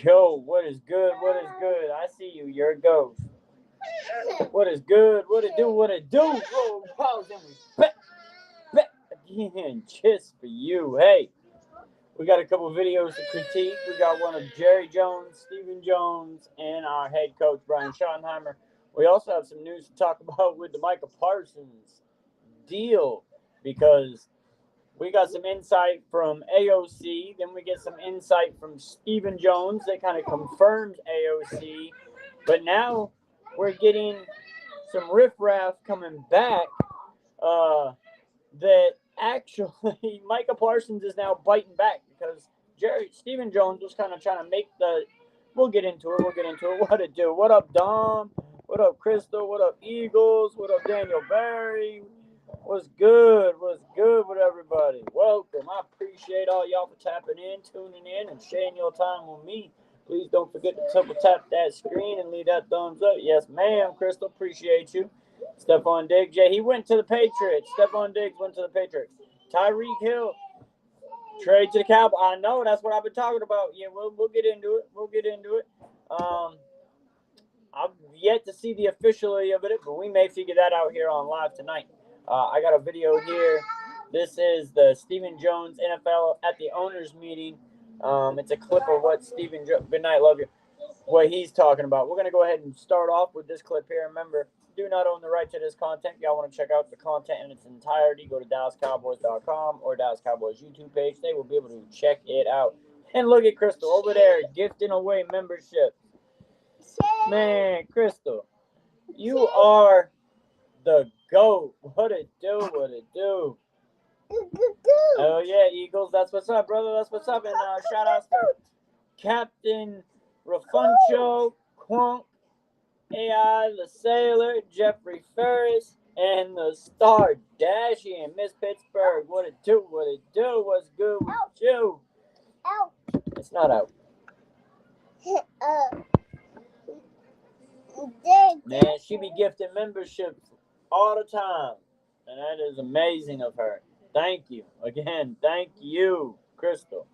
Yo, what is good? What is good? I see you. You're a ghost. What is good? What it do? What it do? Whoa, pause and we back again just for you. Hey, we got a couple videos to critique. We got one of Jerry Jones, Stephen Jones, and our head coach, Brian Schottenheimer. We also have some news to talk about with the Micah Parsons deal because we got some insight from AOC. Then we get some insight from Stephen Jones that kind of confirms AOC. But now we're getting some riffraff coming back that actually Micah Parsons is now biting back because Stephen Jones was kind of trying to make the – we'll get into it. What it do? What up, Dom? What up, Crystal? What up, Eagles? What up, Daniel Barry? What's good? What's good with everybody? Welcome. I appreciate all y'all for tapping in, tuning in, and sharing your time with me. Please don't forget to triple tap that screen and leave that thumbs up. Yes, ma'am, Crystal. Appreciate you. Stephon Diggs. Yeah, he went to the Patriots. Stephon Diggs went to the Patriots. Tyreek Hill. Trade to the Cowboys. I know. That's what I've been talking about. Yeah, we'll get into it. I've yet to see the officiality of it, but we may figure that out here on live tonight. I got a video here. This is the Stephen Jones NFL at the owners meeting. It's a clip of what Stephen Jones, good night, love you, what he's talking about. We're going to go ahead and start off with this clip here. Remember, do not own the right to this content. Y'all want to check out the content in its entirety, go to DallasCowboys.com or Dallas Cowboys YouTube page. They will be able to check it out. And look at Crystal over there gifting away membership. Man, Crystal, you are the GOAT. What it do? Oh, yeah, Eagles. That's what's up, brother. That's what's up. And shout outs to Captain Rafuncho, Quunk, AI, the Sailor, Jeffrey Ferris, and the Star Dashy and Miss Pittsburgh. What it do? What's good with you? Out. It's not out. Man, she be gifting memberships all the time. And that is amazing of her. Thank you. Again, thank you, Crystal.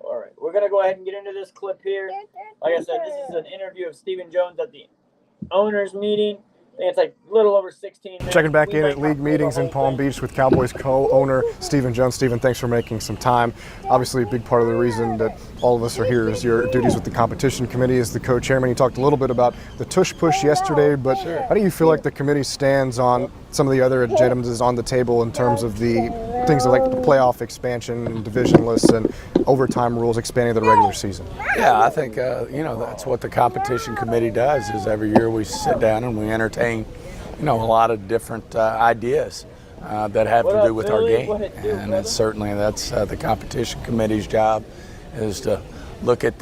All right, we're going to go ahead and get into this clip here. Like I said, this is an interview of Stephen Jones at the owners meeting. I think it's like a little over 16 minutes. Checking back in at league meetings in Palm Beach with Cowboys co-owner Stephen Jones. Stephen, thanks for making some time. Obviously, a big part of the reason that all of us are here is your duties with the competition committee as the co-chairman. You talked a little bit about the tush-push yesterday, but how do you feel like the committee stands on some of the other agendas on the table in terms of the things like the playoff expansion and divisionless and overtime rules expanding the regular season? Yeah, I think, that's what the competition committee does is every year we sit down and we entertain, a lot of different ideas that have to do with our game. And that's the competition committee's job is to look at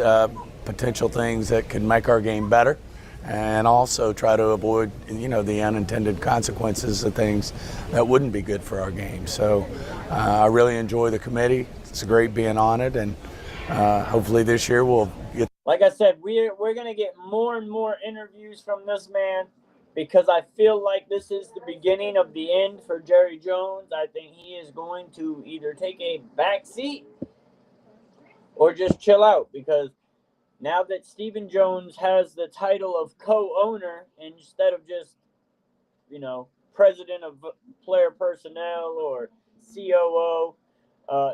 potential things that can make our game better and also try to avoid, the unintended consequences of things that wouldn't be good for our game. So I really enjoy the committee. It's great being on it, and hopefully this year we'll get. Like I said, we're going to get more and more interviews from this man because I feel like this is the beginning of the end for Jerry Jones. I think he is going to either take a back seat or just chill out because now that Stephen Jones has the title of co-owner instead of just, president of player personnel or COO,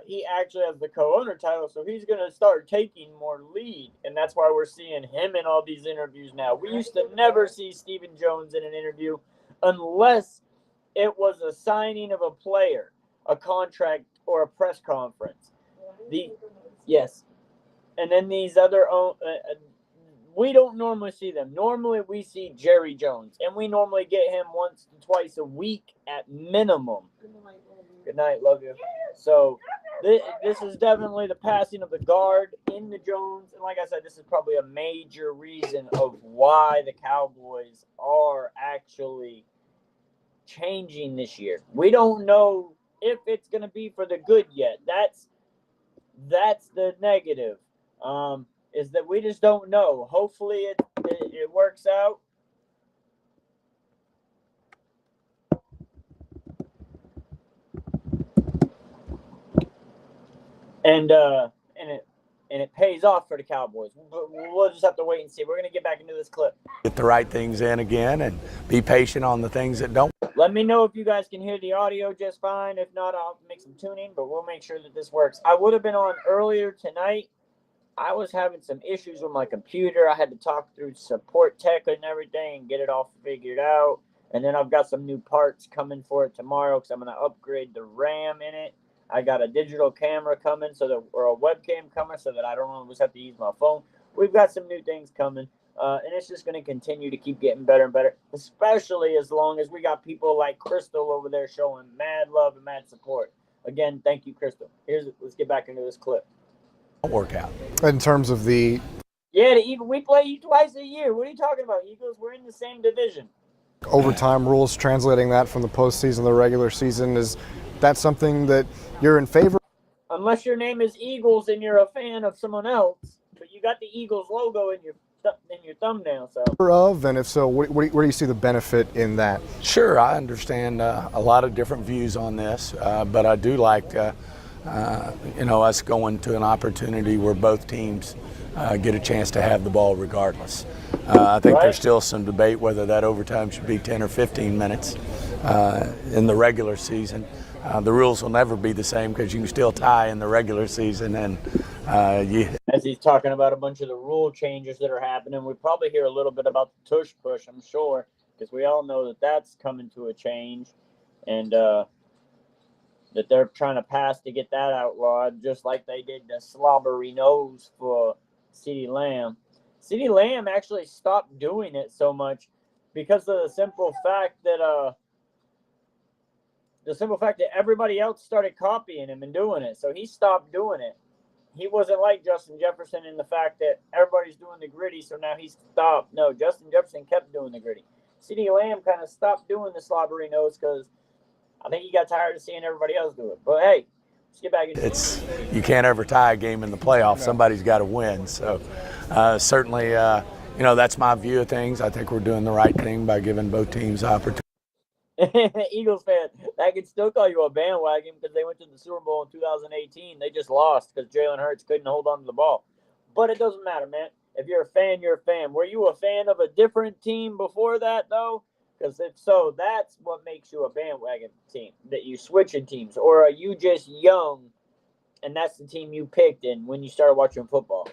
he actually has the co-owner title, so he's going to start taking more lead, and that's why we're seeing him in all these interviews now. We used to never see Stephen Jones in an interview unless it was a signing of a player, a contract, or a press conference. Yes. And then these other, we don't normally see them. Normally we see Jerry Jones, and we normally get him once to twice a week at minimum. Good night, love you. So this is definitely the passing of the guard in the Jones. And like I said, this is probably a major reason of why the Cowboys are actually changing this year. We don't know if it's going to be for the good yet. That's the negative. Is that we just don't know. Hopefully it works out. And and it pays off for the Cowboys. We'll just have to wait and see. We're going to get back into this clip. Get the right things in again and be patient on the things that don't. Let me know if you guys can hear the audio just fine. If not, I'll make some tuning, but we'll make sure that this works. I would have been on earlier tonight. I was having some issues with my computer. I had to talk through support tech and everything and get it all figured out. And then I've got some new parts coming for it tomorrow because I'm going to upgrade the RAM in it. I got a digital camera coming or a webcam coming so that I don't always have to use my phone. We've got some new things coming, and it's just going to continue to keep getting better and better, especially as long as we got people like Crystal over there showing mad love and mad support. Again, thank you, Crystal. Let's get back into this clip. Workout. In terms of the Eagles, we play you twice a year. What are you talking about, Eagles? We're in the same division. Overtime rules, translating that from the postseason to the regular season, is that something that you're in favor of? Unless your name is Eagles and you're a fan of someone else, but you got the Eagles logo in your thumbnail. And if so, where do you see the benefit in that? Sure, I understand a lot of different views on this, but I do like us going to an opportunity where both teams get a chance to have the ball regardless. I think there's still some debate whether that overtime should be 10 or 15 minutes in the regular season. The rules will never be the same because you can still tie in the regular season. And as he's talking about a bunch of the rule changes that are happening, we probably hear a little bit about the tush push, I'm sure, because we all know that that's coming to a change, and that they're trying to pass to get that outlawed, just like they did the slobbery nose for CeeDee Lamb. CeeDee Lamb actually stopped doing it so much because of the simple fact that everybody else started copying him and doing it. So he stopped doing it. He wasn't like Justin Jefferson in the fact that everybody's doing the gritty, so now he stopped. No, Justin Jefferson kept doing the gritty. CeeDee Lamb kind of stopped doing the slobbery nose because I think he got tired of seeing everybody else do it. But hey, let's get back into it. You can't ever tie a game in the playoffs. Somebody's got to win. So certainly, that's my view of things. I think we're doing the right thing by giving both teams opportunity. Eagles fan, I can still call you a bandwagon because they went to the Super Bowl in 2018. They just lost because Jalen Hurts couldn't hold on to the ball. But it doesn't matter, man. If you're a fan, you're a fan. Were you a fan of a different team before that, though? Because if so, that's what makes you a bandwagon team, that you switching teams. Or are you just young, and that's the team you picked in when you started watching football?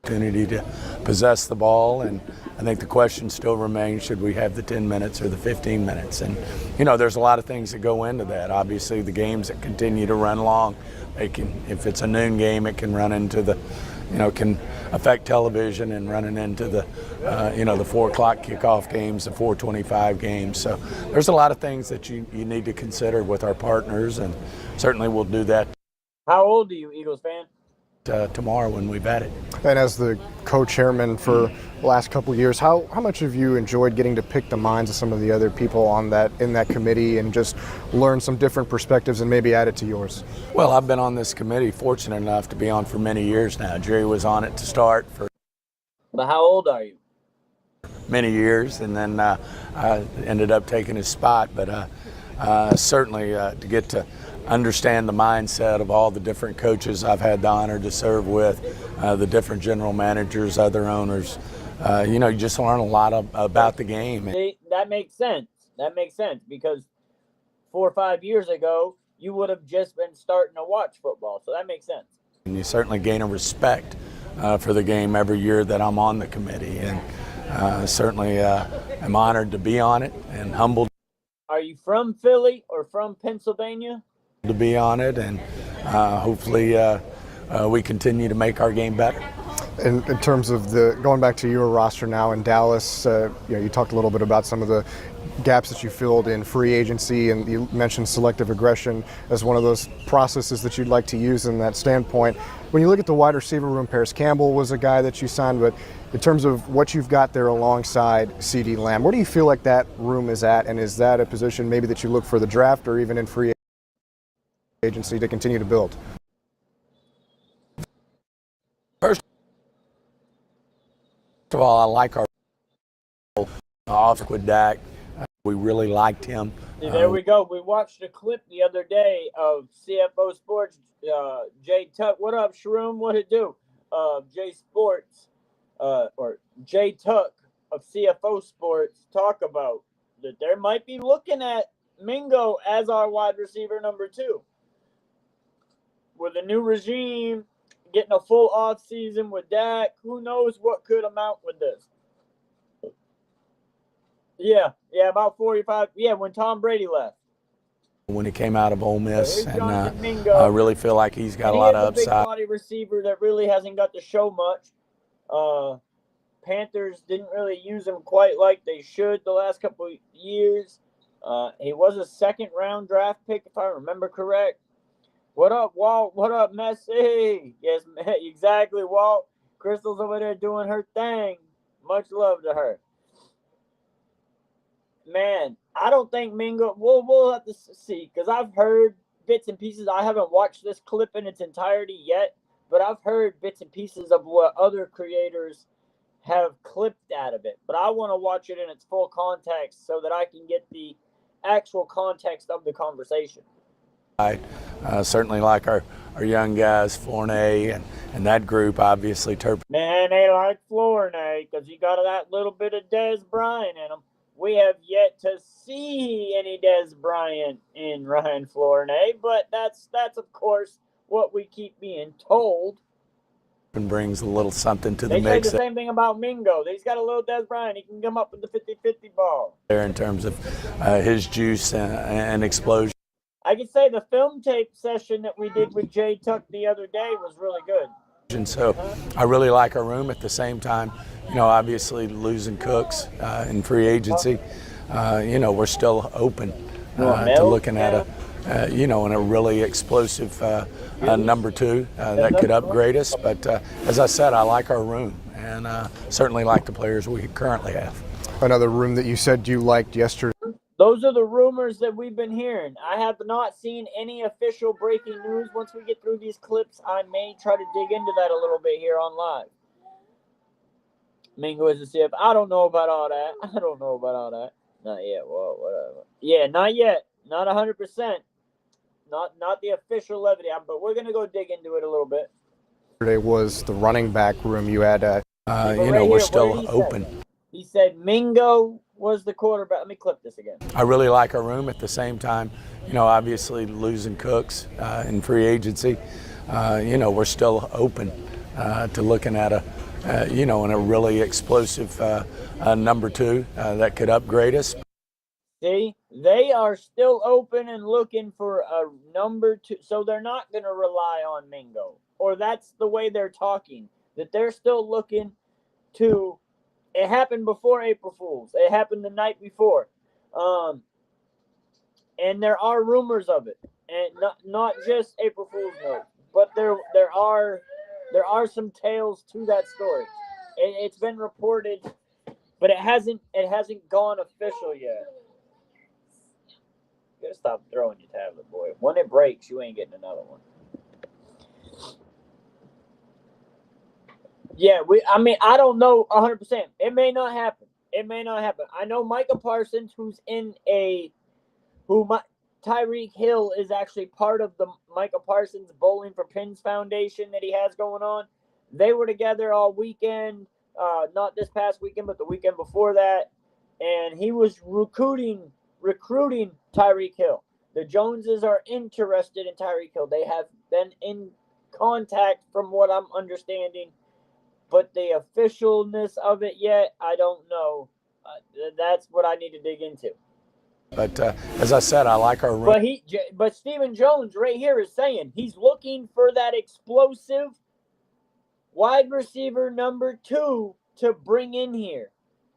Opportunity to possess the ball, and I think the question still remains, should we have the 10 minutes or the 15 minutes? And, there's a lot of things that go into that. Obviously, the games that continue to run long, if it's a noon game, it can run into the, can affect television and running into the, the 4 o'clock kickoff games, the 4:25 games. So there's a lot of things that you need to consider with our partners, and certainly we'll do that. How old are you, Eagles fan? Tomorrow when we've had it. And as the co-chairman for the last couple of years, how much have you enjoyed getting to pick the minds of some of the other people in that committee and just learn some different perspectives and maybe add it to yours? Well, I've been on this committee, fortunate enough to be on for many years now. Jerry was on it to start for. But how old are you? Many years, and then I ended up taking his spot. But certainly to get to understand the mindset of all the different coaches I've had the honor to serve with, the different general managers, other owners. You just learn a lot about the game. See, that makes sense. That makes sense because 4 or 5 years ago, you would have just been starting to watch football. So that makes sense. And you certainly gain a respect for the game every year that I'm on the committee. And certainly am honored to be on it and humbled. Are you from Philly or from Pennsylvania? To be on it, and hopefully we continue to make our game better. In terms of going back to your roster now in Dallas, you talked a little bit about some of the gaps that you filled in free agency, and you mentioned selective aggression as one of those processes that you'd like to use in that standpoint. When you look at the wide receiver room, Paris Campbell was a guy that you signed, but in terms of what you've got there alongside CeeDee Lamb, where do you feel like that room is at, and is that a position maybe that you look for the draft or even in free agency to continue to build? First of all, I like our off with Dak. We really liked him. See, there we go. We watched a clip the other day of CFO Sports, Jay Tuck. What up, Shroom? What it do? of J Sports, or J Tuck of CFO Sports, talk about that they might be looking at Mingo as our wide receiver number 2. With a new regime, getting a full off season with Dak, who knows what could amount with this. Yeah, about 45. Yeah, when Tom Brady left. When he came out of Ole Miss, and I really feel like he's got a lot of upside. He is a big body receiver that really hasn't got to show much. Panthers didn't really use him quite like they should the last couple of years. He was a second-round draft pick, if I remember correct. What up, Walt? What up, Messi? Yes, exactly, Walt. Crystal's over there doing her thing. Much love to her. Man, I don't think Mingo. We'll have to see, because I've heard bits and pieces. I haven't watched this clip in its entirety yet, but I've heard bits and pieces of what other creators have clipped out of it. But I want to watch it in its full context so that I can get the actual context of the conversation. I certainly like our young guys, Fournette and that group, obviously. Man, they like Fournette because he got that little bit of Des Bryant in him. We have yet to see any Des Bryant in Ryan Fournette, but that's of course what we keep being told. And brings a little something to the mix. They say the same thing about Mingo. He's got a little Des Bryant. He can come up with the 50-50 ball. There in terms of his juice and explosion. I can say the film tape session that we did with Jay Tuck the other day was really good. And so I really like our room. At the same time, obviously losing Cooks in free agency, we're still open to looking at a really explosive number 2 that could upgrade us. But as I said, I like our room and certainly like the players we currently have. Another room that you said you liked yesterday. Those are the rumors that we've been hearing. I have not seen any official breaking news. Once we get through these clips, I may try to dig into that a little bit here on live. Mingo is a CF. I don't know about all that. Not yet. Well, whatever. Yeah, not yet. Not 100%. Not the official levity, but we're gonna go dig into it a little bit. Yesterday was the running back room. You had we're still open. He said Mingo was the quarterback. Let me clip this again. I really like our room. At the same time, obviously losing Cooks in free agency, we're still open to looking at a really explosive number 2 that could upgrade us. See, they are still open and looking for a number 2, so they're not going to rely on Mingo, or that's the way they're talking, that they're still looking to. It happened before April Fool's. It happened the night before, and there are rumors of it, and not just April Fool's note, but there are some tales to that story. It's been reported, but it hasn't gone official yet. You gotta stop throwing your tablet, boy. When it breaks, you ain't getting another one. Yeah, I don't know 100%. It may not happen. I know Micah Parsons, Tyreek Hill is actually part of the Micah Parsons Bowling for Pins Foundation that he has going on. They were together all weekend, not this past weekend, but the weekend before that, and he was recruiting Tyreek Hill. The Joneses are interested in Tyreek Hill. They have been in contact, from what I'm understanding. But the officialness of it yet, I don't know. That's what I need to dig into. But as I said, I like our room. But Stephen Jones right here is saying he's looking for that explosive wide receiver number 2 to bring in here.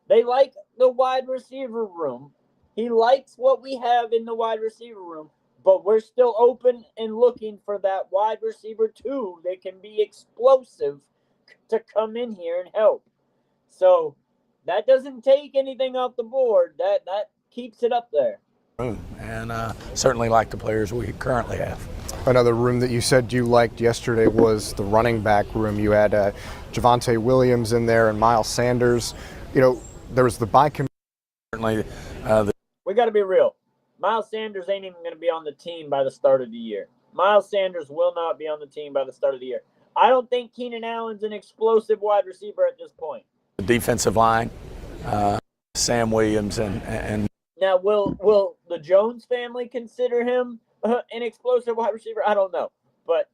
They like the wide receiver room. He likes what we have in the wide receiver room, but we're still open and looking for that wide receiver 2 that can be explosive to come in here and help. So that doesn't take anything off the board. That keeps it up there. And certainly like the players we currently have. Another room that you said you liked yesterday was the running back room. You had Javonte Williams in there and Miles Sanders. There was the bye committee. Certainly, we got to be real. Miles Sanders ain't even going to be on the team by the start of the year. Miles Sanders will not be on the team by the start of the year. I don't think Keenan Allen's an explosive wide receiver at this point. The defensive line, Sam Williams, and now will the Jones family consider him an explosive wide receiver? I don't know, but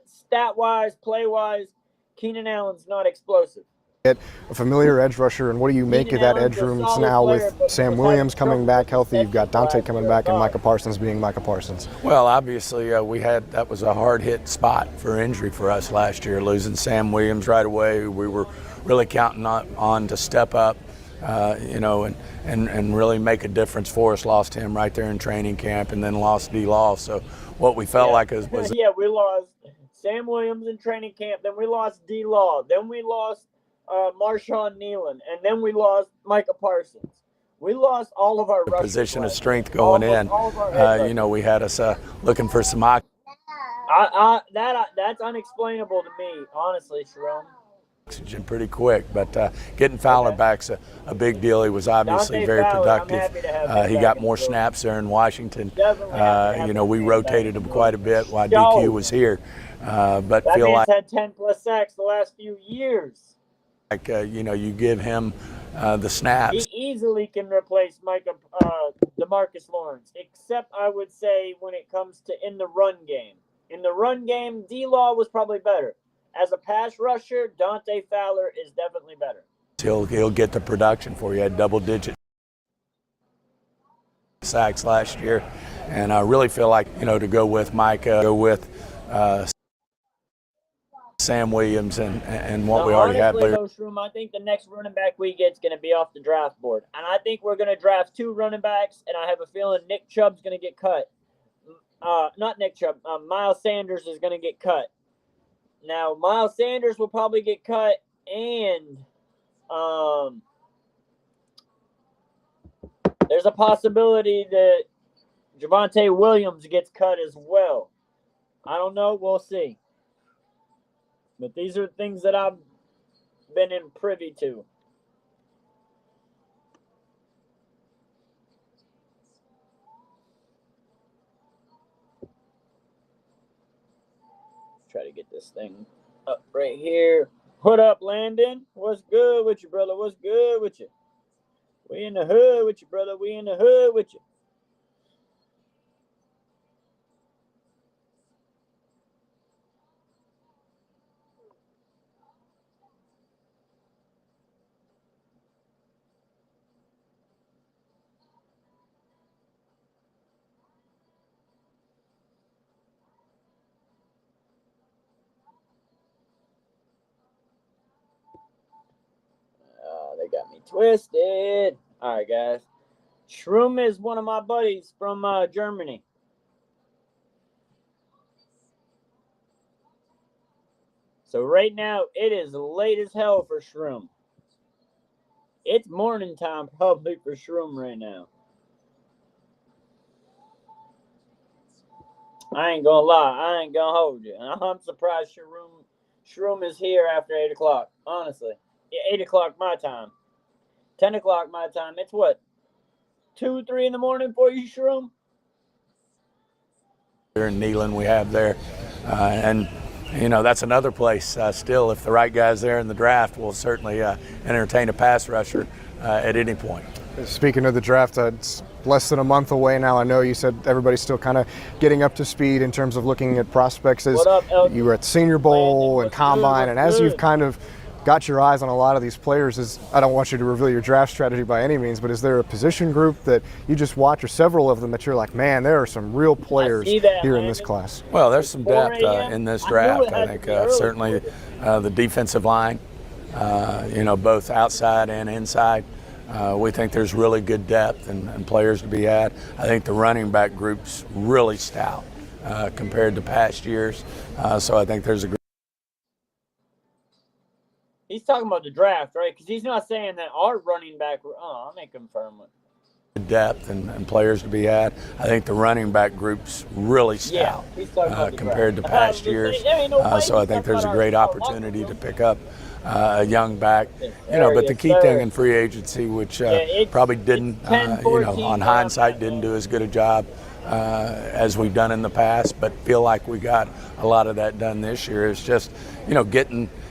stat-wise, play-wise, Keenan Allen's not explosive. A familiar edge rusher, and what do you make of that edge room now with Sam Williams coming back healthy? You've got Dante coming back, and Micah Parsons being Micah Parsons. Well, obviously, that was a hard-hit spot for injury for us last year, losing Sam Williams right away. We were really counting on to step up, and really make a difference for us. Lost him right there in training camp, and then lost D-Law. So what we felt like was we lost Sam Williams in training camp, then we lost D-Law, then we lost Marshawn Nealon, and then we lost Micah Parsons. We lost all of our position of strength going in. We had us looking for some. That's unexplainable to me, honestly, Sharon. Oxygen pretty quick, but getting Fowler back's a big deal. He was obviously very productive. He got more snaps there in Washington. We rotated him quite a bit while DQ was here. But that feel like had 10+ sacks the last few years. You give him the snaps. He easily can replace DeMarcus Lawrence, except I would say when it comes to in the run game. In the run game, D-Law was probably better. As a pass rusher, Dante Fowler is definitely better. He'll get the production for you. Had double-digit sacks last year, and I really feel like to go with Micah, go with Sam Williams, and what we already have there. I think the next running back we get is going to be off the draft board, and I think we're going to draft 2 running backs, and I have a feeling Nick Chubb's going to get cut. Not Nick Chubb. Miles Sanders is going to get cut. Now, Miles Sanders will probably get cut, and there's a possibility that Javonte Williams gets cut as well. I don't know. We'll see. But these are things that I've been in privy to. Try to get this thing up right here. What up, Landon? What's good with you, brother? What's good with you? We in the hood with you, brother. We in the hood with you. They got me twisted. All right, guys. Shroom is one of my buddies from Germany. So right now, it is late as hell for Shroom. It's morning time probably for Shroom right now. I ain't gonna lie. I ain't gonna hold you. I'm surprised Shroom is here after 8 o'clock, honestly. 8 o'clock my time. 10 o'clock my time. It's what? 2, 3 in the morning for you, Shroom? Here in Neyland we have there. And, that's another place still. If the right guy's there in the draft, we'll certainly entertain a pass rusher at any point. Speaking of the draft, it's less than a month away now. I know you said everybody's still kind of getting up to speed in terms of looking at prospects. As you were at Senior Bowl and Combine, and as you've kind of got your eyes on a lot of these players, I don't want you to reveal your draft strategy by any means, but is there a position group that you just watch, or several of them that you're like, man, there are some real players here in this class? Well, there's some depth in this draft. I think certainly the defensive line, both outside and inside. We think there's really good depth and players to be had. I think the running back group's really stout compared to past years. So I think there's a He's talking about the draft, right? Because he's not saying that our running back. Oh, I may confirm it. Depth and players to be had. I think the running back group's really stout compared to past years. So I think there's a great opportunity to pick up a young back. But the key thing in free agency, which probably didn't, on hindsight, didn't do as good a job as we've done in the past, but feel like we got a lot of that done this year. It's just,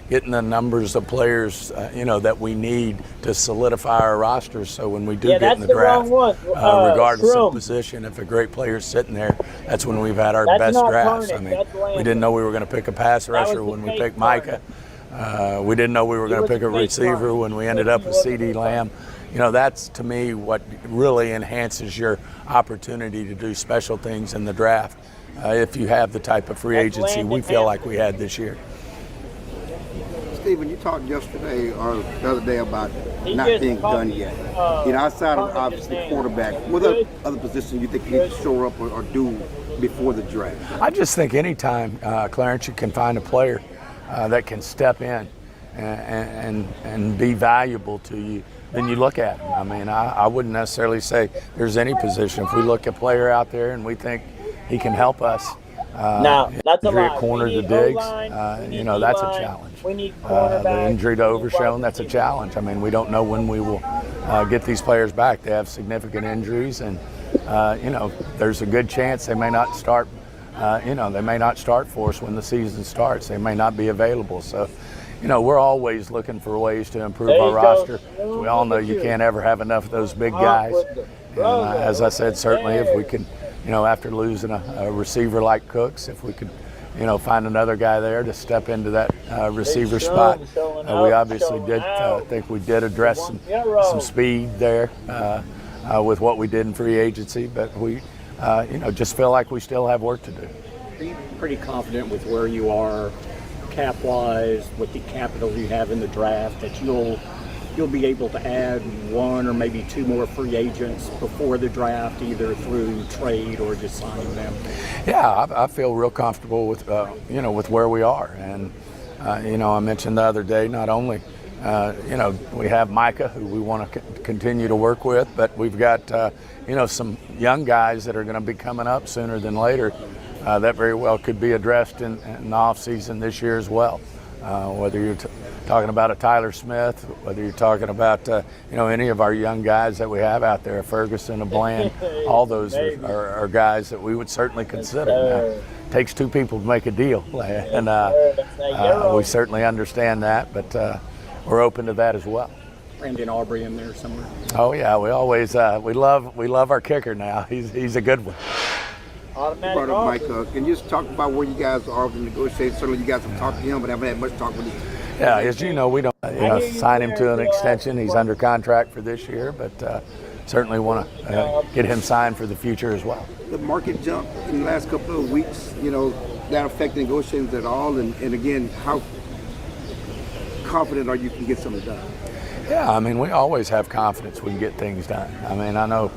getting the numbers of players, that we need to solidify our rosters. So when we do get in the draft, regardless of position, if a great player's sitting there, that's when we've had our best drafts. I mean, we didn't know we were going to pick a pass rusher when we picked Micah. We didn't know we were going to pick a receiver when we ended up with CD Lamb. That's to me what really enhances your opportunity to do special things in the draft if you have the type of free agency we feel like we had this year. Steven, you talked yesterday or the other day about not being done yet. Outside of obviously quarterback, what other positions you think you need to shore up or do before the draft? I just think anytime, Clarence, you can find a player that can step in and be valuable to you, then you look at him. I mean, I wouldn't necessarily say there's any position. If we look at a player out there and we think he can help us, now that's a lot. Corner to Diggs, that's a challenge. We need the injury to Overshown, that's a challenge. I mean, we don't know when we will get these players back. They have significant injuries, and there's a good chance they may not start. They may not start for us when the season starts. They may not be available. So, we're always looking for ways to improve our roster. We all know you can't ever have enough of those big guys. And, as I said, certainly if we can, after losing a receiver like Cooks, if we could, find another guy there to step into that receiver spot. We obviously did think we did address some speed there with what we did in free agency, but we, just feel like we still have work to do. Are you pretty confident with where you are cap-wise, with the capital you have in the draft, that you'll be able to add one or maybe two more free agents before the draft, either through trade or just signing them? Yeah, I feel real comfortable with with where we are, and I mentioned the other day, not only we have Micah, who we want to continue to work with, but we've got some young guys that are going to be coming up sooner than later. That very well could be addressed in the offseason this year as well. Whether you're talking about a Tyler Smith, whether you're talking about any of our young guys that we have out there, Ferguson, a Bland, all those are guys that we would certainly consider. Now, it takes two people to make a deal, and we certainly understand that, but we're open to that as well. Brandon Aubrey in there somewhere. Oh yeah, we always we love our kicker now. He's a good one. Brought up Mike. Can you just talk about where you guys are with the negotiations? Certainly you guys have talked to him, but haven't had much talk with him. Yeah, as you know, we don't sign him to an extension. He's under contract for this year, but certainly want to get him signed for the future as well. The market jump in the last couple of weeks, that affect negotiations at all? And again, how confident are you can get something done? Yeah, I mean, we always have confidence we can get things done. I mean, I know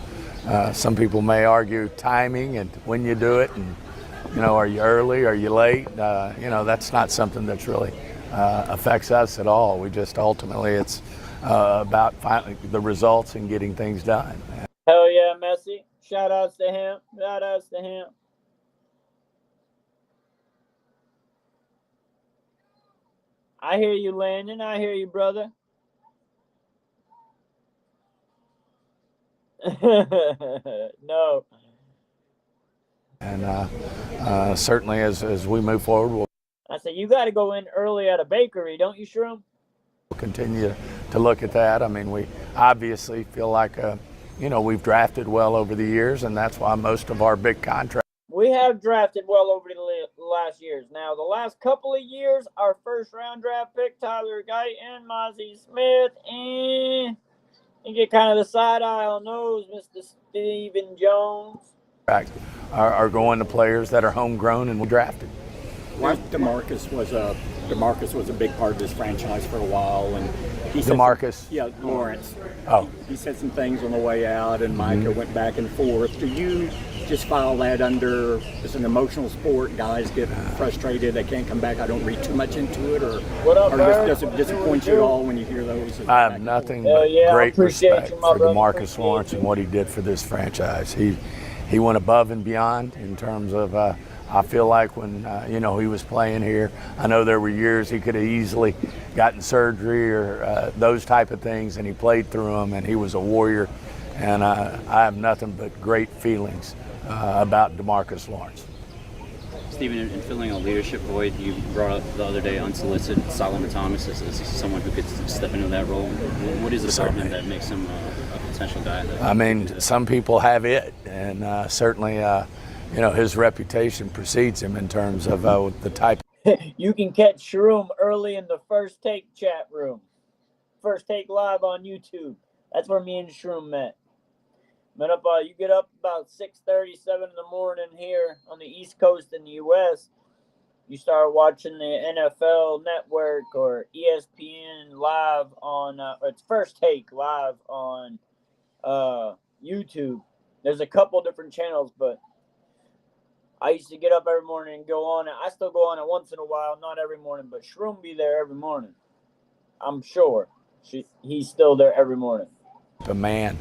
some people may argue timing and when you do it, and are you early, are you late? That's not something that's really affects us at all. We just ultimately it's about finally the results and getting things done. Hell yeah, Messi! Shout outs to him. Shout outs to him. I hear you, Landon. I hear you, brother. No. And certainly as we move forward, I said, you got to go in early at a bakery, don't you, Shroom? We'll continue to look at that. I mean, we obviously feel like, we've drafted well over the years, and that's why most of our big contracts. We have drafted well over the last years. Now, the last couple of years, our first-round draft pick, Tyler Guyton, Mozzie Smith, and you get kind of the side eye on those, Mr. Stephen Jones. Are going to players that are homegrown and we drafted. DeMarcus was a big part of this franchise for a while, and he said Lawrence. Oh, he said some things on the way out, and Micah went back and forth. Do you just file that under it's an emotional sport? Guys get frustrated, they can't come back. I don't read too much into it, or does it disappoint you at all when you hear those? I have nothing but great respect for DeMarcus Lawrence and what he did for this franchise. He went above and beyond in terms of. I feel like when he was playing here, I know there were years he could have easily gotten surgery or those type of things, and he played through them, and he was a warrior. And I have nothing but great feelings about DeMarcus Lawrence. Stephen, in filling a leadership void, you brought up the other day unsolicited Solomon Thomas as someone who could step into that role. What is it about him that makes him a potential guy? I mean, some people have it, and certainly, his reputation precedes him in terms of the type. You can catch Shroom early in the First Take chat room. First Take live on YouTube. That's where me and Shroom met. You get up about 6:37 in the morning here on the East Coast in the U.S. You start watching the NFL Network or ESPN live on, it's First Take live on YouTube. There's a couple different channels, but I used to get up every morning and go on it. I still go on it once in a while, not every morning, but Shroom be there every morning. I'm sure he's still there every morning. A man.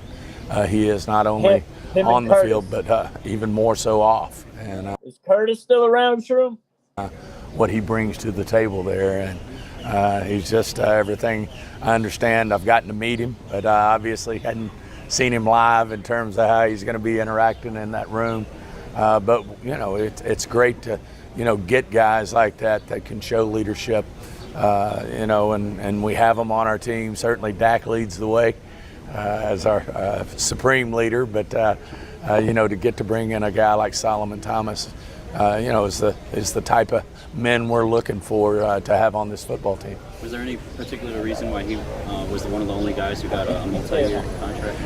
He is not only on the field, but even more so off. And is Curtis still around, Shroom? What he brings to the table there, and he's just everything. I understand. I've gotten to meet him, but obviously hadn't seen him live in terms of how he's going to be interacting in that room. But it's great to get guys like that can show leadership. And we have them on our team. Certainly, Dak leads the way as our supreme leader, but to get to bring in a guy like Solomon Thomas, is the type of men we're looking for to have on this football team. Was there any particular reason why he was one of the only guys who got a multi-year contract?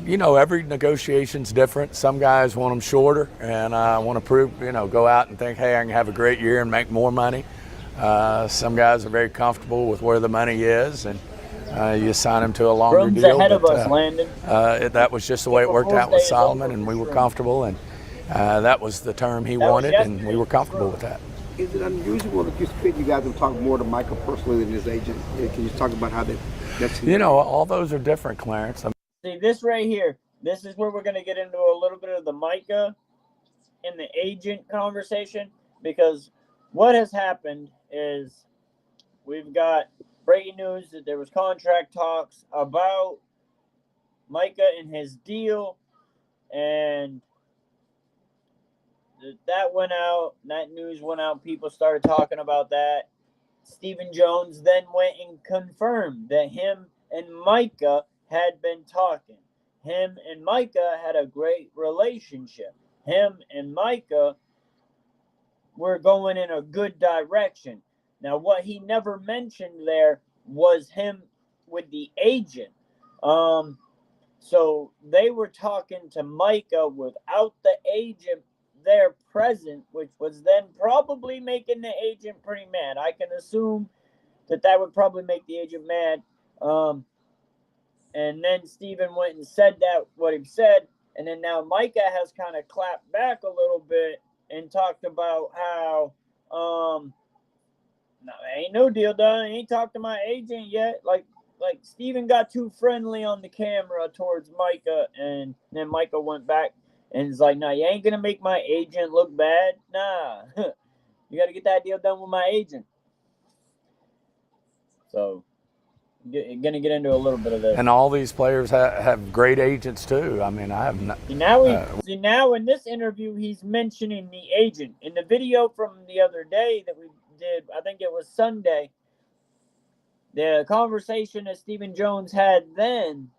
Every negotiation's different. Some guys want them shorter and want to prove, go out and think, hey, I can have a great year and make more money. Some guys are very comfortable with where the money is, and you sign him to a longer deal. Ahead of us, Landon. That was just the way it worked out with Solomon, and we were comfortable, and that was the term he wanted, and we were comfortable with that. Is it unusual that you guys will talk more to Michael personally than his agent? Can you talk about how that's... all those are different, Clarence. See, this right here, this is where we're going to get into a little bit of the Micah and the agent conversation, because what has happened is we've got breaking news that there was contract talks about Micah and his deal, and that went out. That news went out. People started talking about that. Stephen Jones then went and confirmed that him and Micah had been talking. Him and Micah had a great relationship. Him and Micah were going in a good direction. Now, what he never mentioned there was him with the agent. So they were talking to Micah without the agent there present, which was then probably making the agent pretty mad. I can assume that would probably make the agent mad. And then Stephen went and said what he said. And then now Micah has kind of clapped back a little bit and talked about how, no, ain't no deal done. I ain't talked to my agent yet. Like Stephen got too friendly on the camera towards Micah, and then Micah went back and is like, nah, you ain't gonna make my agent look bad. Nah, you got to get that deal done with my agent. So, gonna get into a little bit of this. And all these players have great agents too. I mean, I have not. Now in this interview, he's mentioning the agent. In the video from the other day that we did, I think it was Sunday, the conversation that Stephen Jones had then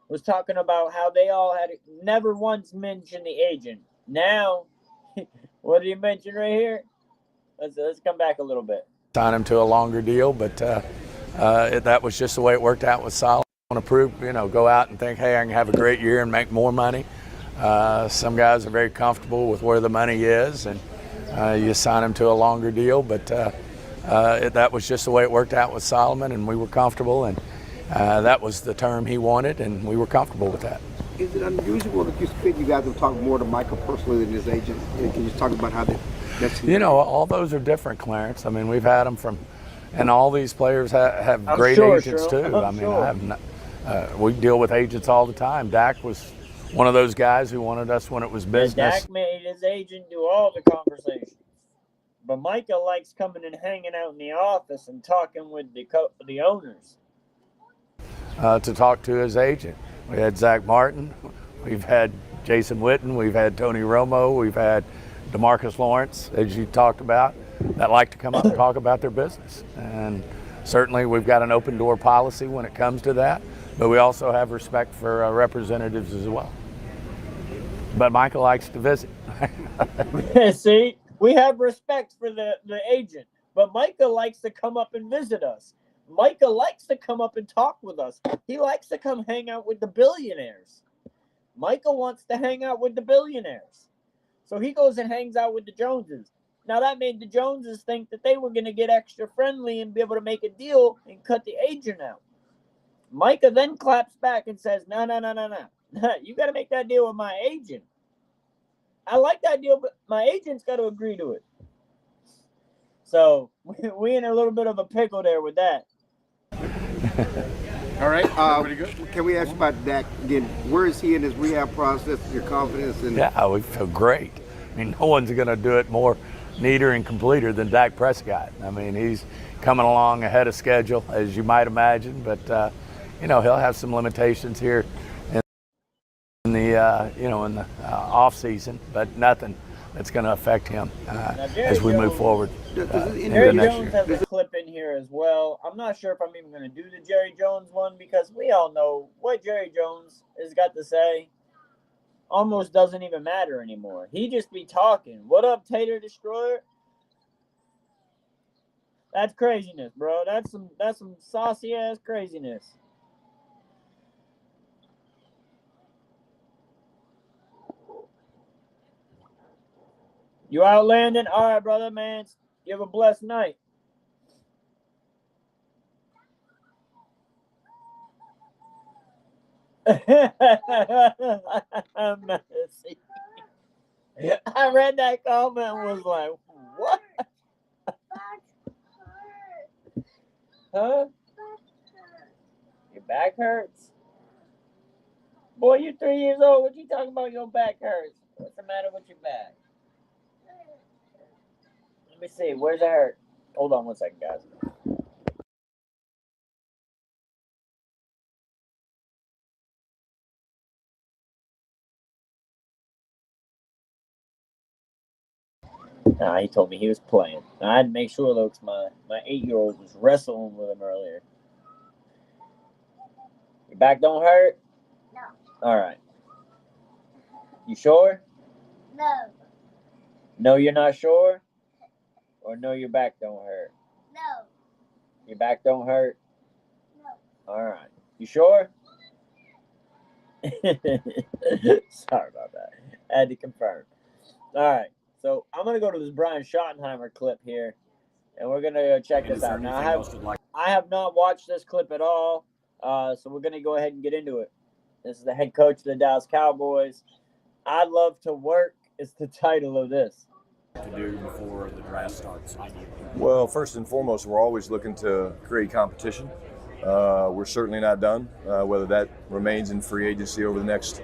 was talking about how they all had never once mentioned the agent. Now, what did he mention right here? Let's come back a little bit. Sign him to a longer deal, but that was just the way it worked out with Solomon. I want to prove, go out and think, hey, I can have a great year and make more money. Some guys are very comfortable with where the money is, and you sign him to a longer deal, but that was just the way it worked out with Solomon, and we were comfortable, and that was the term he wanted, and we were comfortable with that. Is it unusual that you guys will talk more to Michael personally than his agent? Can you talk about how that's... all those are different, Clarence. I mean, we've had them from, and all these players have great agents too. I mean, I have not, we deal with agents all the time. Dak was one of those guys who wanted us when it was business. Dak made his agent do all the conversations. But Micah likes coming and hanging out in the office and talking with the owners. To talk to his agent. We had Zach Martin. We've had Jason Witten, we've had Tony Romo, we've had DeMarcus Lawrence, as you talked about, that like to come up and talk about their business. And certainly we've got an open door policy when it comes to that, but we also have respect for representatives as well. But Michael likes to visit. See, we have respect for the agent, but Micah likes to come up and visit us. Micah likes to come up and talk with us. He likes to come hang out with the billionaires. Micah wants to hang out with the billionaires. So he goes and hangs out with the Joneses. Now that made the Joneses think that they were going to get extra friendly and be able to make a deal and cut the agent out. Micah then claps back and says, no. You got to make that deal with my agent. I like that deal, but my agent's got to agree to it. So we in a little bit of a pickle there with that. All right. Can we ask about Dak again? Where is he in his rehab process? Your confidence in? Yeah, we feel great. I mean, no one's going to do it more neater and completer than Dak Prescott. I mean, he's coming along ahead of schedule, as you might imagine. But he'll have some limitations here in the off season, but nothing that's going to affect him as we move forward. Jerry Jones has a clip in here as well. I'm not sure if I'm even going to do the Jerry Jones one because we all know what Jerry Jones has got to say almost doesn't even matter anymore. He just be talking. What up, Tater Destroyer? That's craziness, bro. That's some saucy ass craziness. You out, Landon? All right, brother, man. You have a blessed night. I read that comment and was like, what? Huh? Your back hurts? Boy, you're 3 years old. What you talking about your back hurts? What's the matter with your back? Let me see. Where's it hurt? Hold on one second, guys. Nah, he told me he was playing. I had to make sure, though, because my 8-year-old was wrestling with him earlier. Your back don't hurt? No. All right. You sure? No. No, you're not sure? Or no, your back don't hurt? No. Your back don't hurt? No. All right. You sure? Sorry about that. I had to confirm. All right. So I'm going to go to this Brian Schottenheimer clip here, and we're going to check this out. Now, I have not watched this clip at all, so we're going to go ahead and get into it. This is the head coach of the Dallas Cowboys. I love to work is the title of this. To do before the draft starts, ideally? Well, first and foremost, we're always looking to create competition. We're certainly not done, whether that remains in free agency over the next,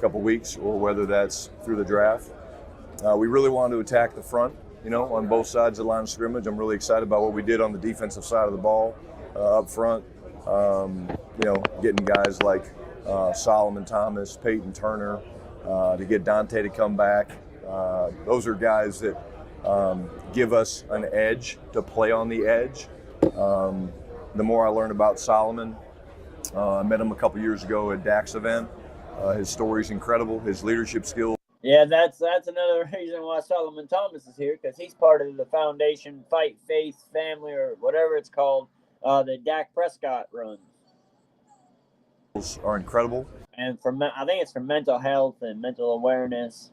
couple weeks, or whether that's through the draft. We really wanted to attack the front, on both sides of the line of scrimmage. I'm really excited about what we did on the defensive side of the ball up front. Getting guys like Solomon Thomas, Peyton Turner, to get Dante to come back. Those are guys that give us an edge to play on the edge. The more I learn about Solomon, I met him a couple years ago at Dak's event. His story's incredible, his leadership skills. Yeah, that's another reason why Solomon Thomas is here, because he's part of the foundation, Fight Faith Family, or whatever it's called, that Dak Prescott runs. Are incredible. And I think it's for mental health and mental awareness.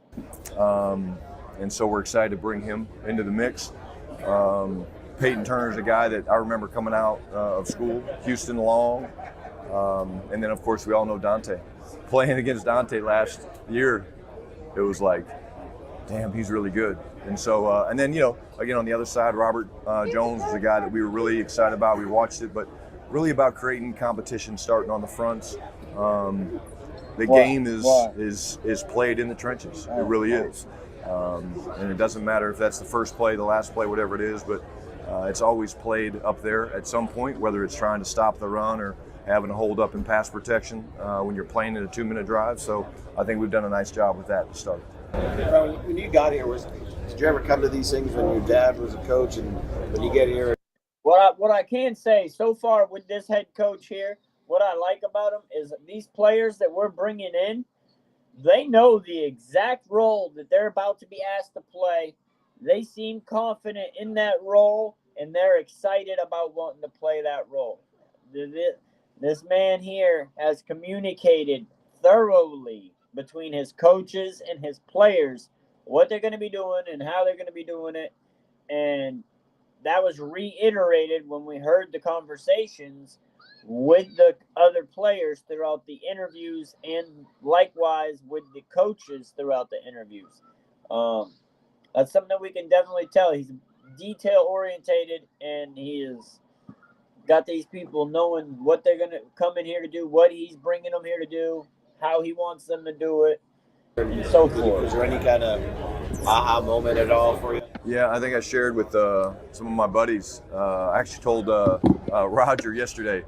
And so we're excited to bring him into the mix. Peyton Turner's a guy that I remember coming out of school, Houston Long. And then, of course, we all know Dante. Playing against Dante last year, it was like, damn, he's really good. And so, and then, again, on the other side, Robert Jones was a guy that we were really excited about. We watched it, but really about creating competition starting on the fronts. The game is played in the trenches. It really is. And it doesn't matter if that's the first play, the last play, whatever it is, but it's always played up there at some point, whether it's trying to stop the run or having to hold up in pass protection when you're playing in a 2-minute drive. So I think we've done a nice job with that to start. When you got here, did you ever come to these things when your dad was a coach, and when you get here? What I can say so far with this head coach here, what I like about him is these players that we're bringing in, they know the exact role that they're about to be asked to play. They seem confident in that role, and they're excited about wanting to play that role. This man here has communicated thoroughly between his coaches and his players what they're going to be doing and how they're going to be doing it. And that was reiterated when we heard the conversations with the other players throughout the interviews, and likewise with the coaches throughout the interviews. That's something that we can definitely tell. He's detail orientated, and he has got these people knowing what they're going to come in here to do, what he's bringing them here to do, how he wants them to do it, and so forth. Was there any kind of aha moment at all for you? Yeah, I think I shared with some of my buddies. I actually told Roger yesterday.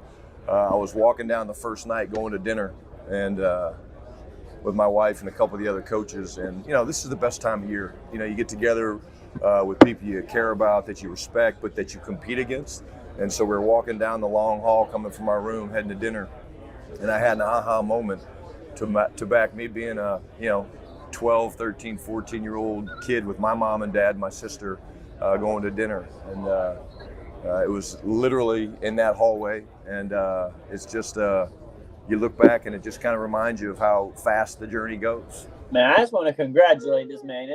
I was walking down the first night going to dinner, and with my wife and a couple of the other coaches. And, this is the best time of year. You get together with people you care about, that you respect, but that you compete against. And so we're walking down the long hall coming from our room, heading to dinner. And I had an aha moment to back me being a, 12, 13, 14-year-old kid with my mom and dad and my sister going to dinner. And it was literally in that hallway. And it's just, you look back and it just kind of reminds you of how fast the journey goes. Man, I just want to congratulate this man.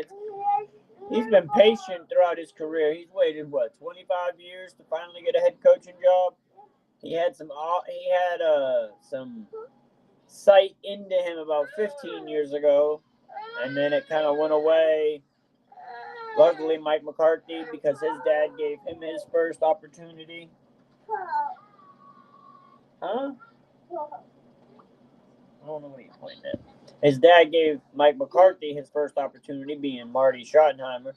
He's been patient throughout his career. He's waited, 25 years to finally get a head coaching job. He had some sight into him about 15 years ago, and then it kind of went away. Luckily, Mike McCarthy, because his dad gave him his first opportunity. Huh? I don't know what he's pointing at. His dad gave Mike McCarthy his first opportunity, being Marty Schottenheimer.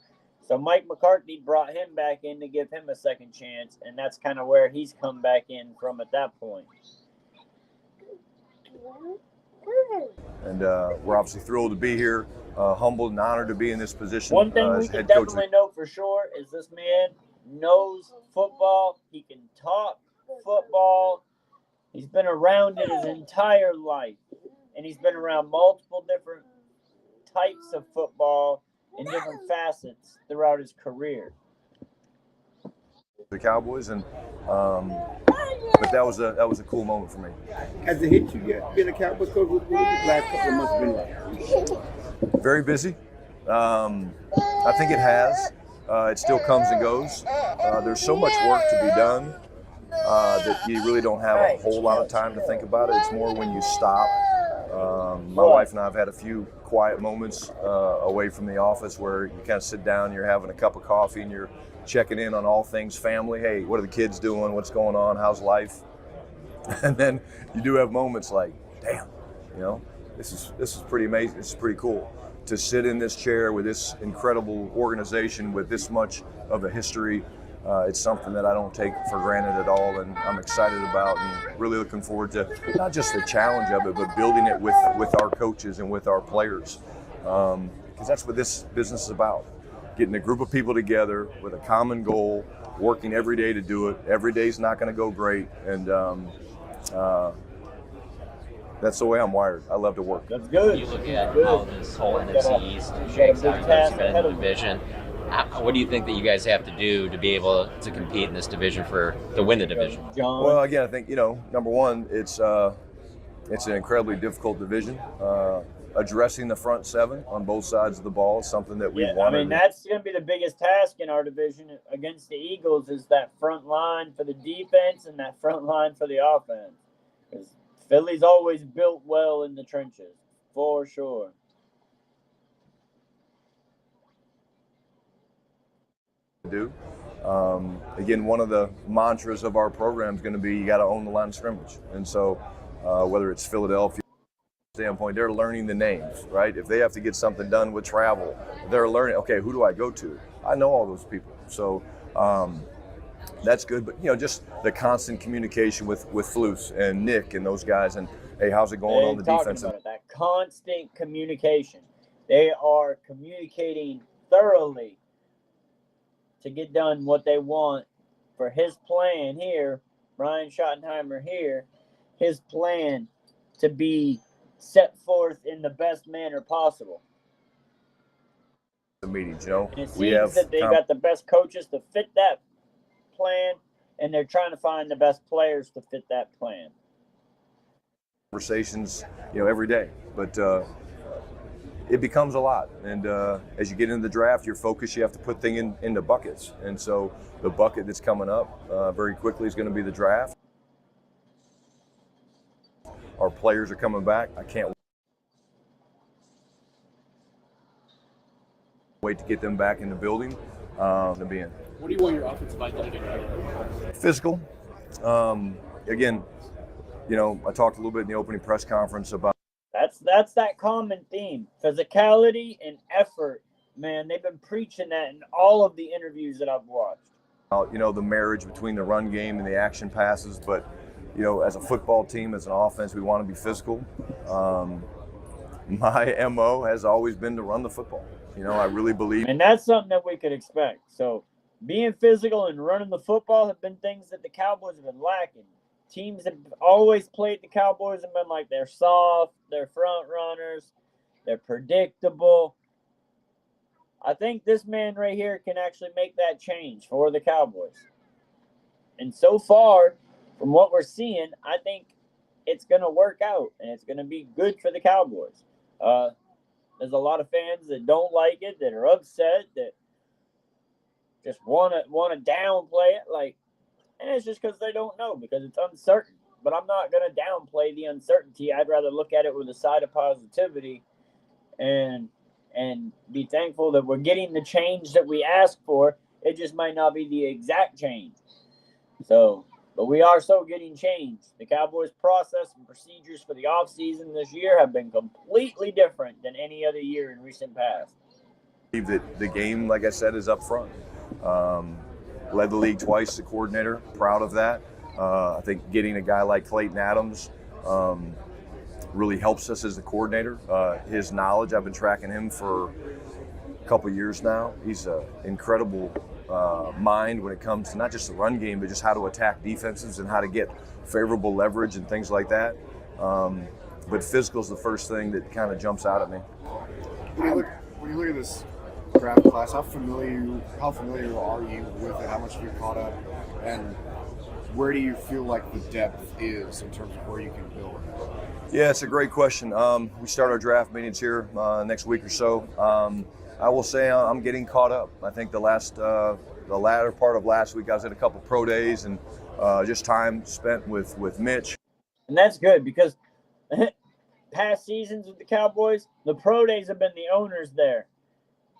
So Mike McCarthy brought him back in to give him a second chance, and that's kind of where he's come back in from at that point. And we're obviously thrilled to be here, humbled and honored to be in this position. One thing we can definitely know for sure is this man knows football. He can talk football. He's been around it his entire life, and he's been around multiple different types of football in different facets throughout his career. The Cowboys, and but that was a cool moment for me. Has it hit you yet, being a Cowboys coach? What have the last couple of months been like? Very busy. I think it has. It still comes and goes. There's so much work to be done that you really don't have a whole lot of time to think about it. It's more when you stop. My wife and I have had a few quiet moments away from the office where you kind of sit down, you're having a cup of coffee, and you're checking in on all things family. Hey, what are the kids doing? What's going on? How's life? And then you do have moments like, damn, this is pretty amazing. This is pretty cool to sit in this chair with this incredible organization with this much of a history. It's something that I don't take for granted at all, and I'm excited about, and really looking forward to not just the challenge of it, but building it with our coaches and with our players, because that's what this business is about. Getting a group of people together with a common goal, working every day to do it. Every day's not going to go great, and that's the way I'm wired. I love to work. That's good. You look at how this whole NFC East shakes out in the division. What do you think that you guys have to do to be able to compete in this division to win the division? Well, again, I think number one, it's an incredibly difficult division. Addressing the front seven on both sides of the ball is something that we want. I mean, that's going to be the biggest task in our division against the Eagles, is that front line for the defense and that front line for the offense. Because Philly's always built well in the trenches, for sure. Again, one of the mantras of our program is going to be you got to own the line of scrimmage. And so whether it's Philadelphia standpoint, they're learning the names, right? If they have to get something done with travel, they're learning, okay, who do I go to? I know all those people. So that's good. But, just the constant communication with Flus and Nick and those guys. And, hey, how's it going on the defensive? That constant communication. They are communicating thoroughly to get done what they want for his plan here, Brian Schottenheimer here, his plan to be set forth in the best manner possible. The meetings, and it seems that they got the best coaches to fit that plan, and they're trying to find the best players to fit that plan. Conversations, every day, but it becomes a lot. And as you get into the draft, your focus, you have to put things into buckets. And so the bucket that's coming up very quickly is going to be the draft. Our players are coming back. I can't wait to get them back in the building to be in. What do you want your offensive identity to be? Physical. Again, I talked a little bit in the opening press conference about that's that common theme. Physicality and effort, man. They've been preaching that in all of the interviews that I've watched. The marriage between the run game and the action passes, but as a football team, as an offense, we want to be physical. My MO has always been to run the football. I really believe. And that's something that we could expect. So being physical and running the football have been things that the Cowboys have been lacking. Teams have always played the Cowboys and been like, they're soft, they're front runners, they're predictable. I think this man right here can actually make that change for the Cowboys. And so far, from what we're seeing, I think it's going to work out, and it's going to be good for the Cowboys. There's a lot of fans that don't like it, that are upset, that just want to downplay it, and it's just because they don't know, because it's uncertain. But I'm not going to downplay the uncertainty. I'd rather look at it with a side of positivity and be thankful that we're getting the change that we asked for. It just might not be the exact change. But we are still getting change. The Cowboys' process and procedures for the offseason this year have been completely different than any other year in recent past. That the game, like I said, is up front. Led the league twice as a coordinator. Proud of that. I think getting a guy like Clayton Adams really helps us as a coordinator. His knowledge, I've been tracking him for a couple years now. He's an incredible mind when it comes to not just the run game, but just how to attack defenses and how to get favorable leverage and things like that. But physical is the first thing that kind of jumps out at me. When you look at this draft class, how familiar are you with it? How much have you caught up? And where do you feel like the depth is in terms of where you can build? Yeah, it's a great question. We start our draft meetings here next week or so. I will say I'm getting caught up. I think the latter part of last week, I was at a couple pro days and just time spent with Mitch. And that's good, because past seasons with the Cowboys, the pro days have been the owners there.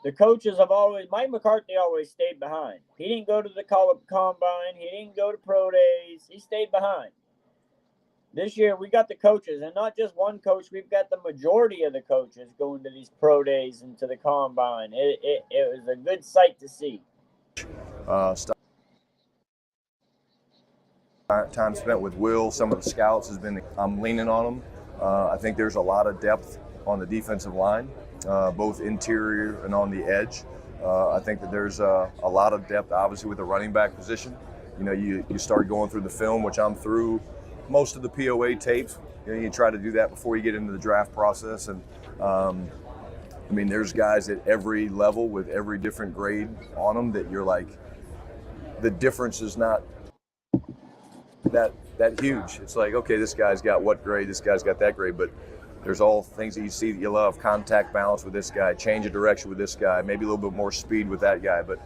The coaches have Mike McCarthy always stayed behind. He didn't go to the combine. He didn't go to pro days. He stayed behind. This year, we got the coaches, and not just one coach. We've got the majority of the coaches going to these pro days and to the combine. It was a good sight to see. Time spent with Will, some of the scouts I'm leaning on them. I think there's a lot of depth on the defensive line, both interior and on the edge. I think that there's a lot of depth, obviously, with the running back position. You start going through the film, which I'm through most of the POA tapes. You try to do that before you get into the draft process. And there's guys at every level with every different grade on them that you're like, the difference is not that huge. It's like, okay, this guy's got what grade, this guy's got that grade, but there's all things that you see that you love. Contact balance with this guy, change of direction with this guy, maybe a little bit more speed with that guy. But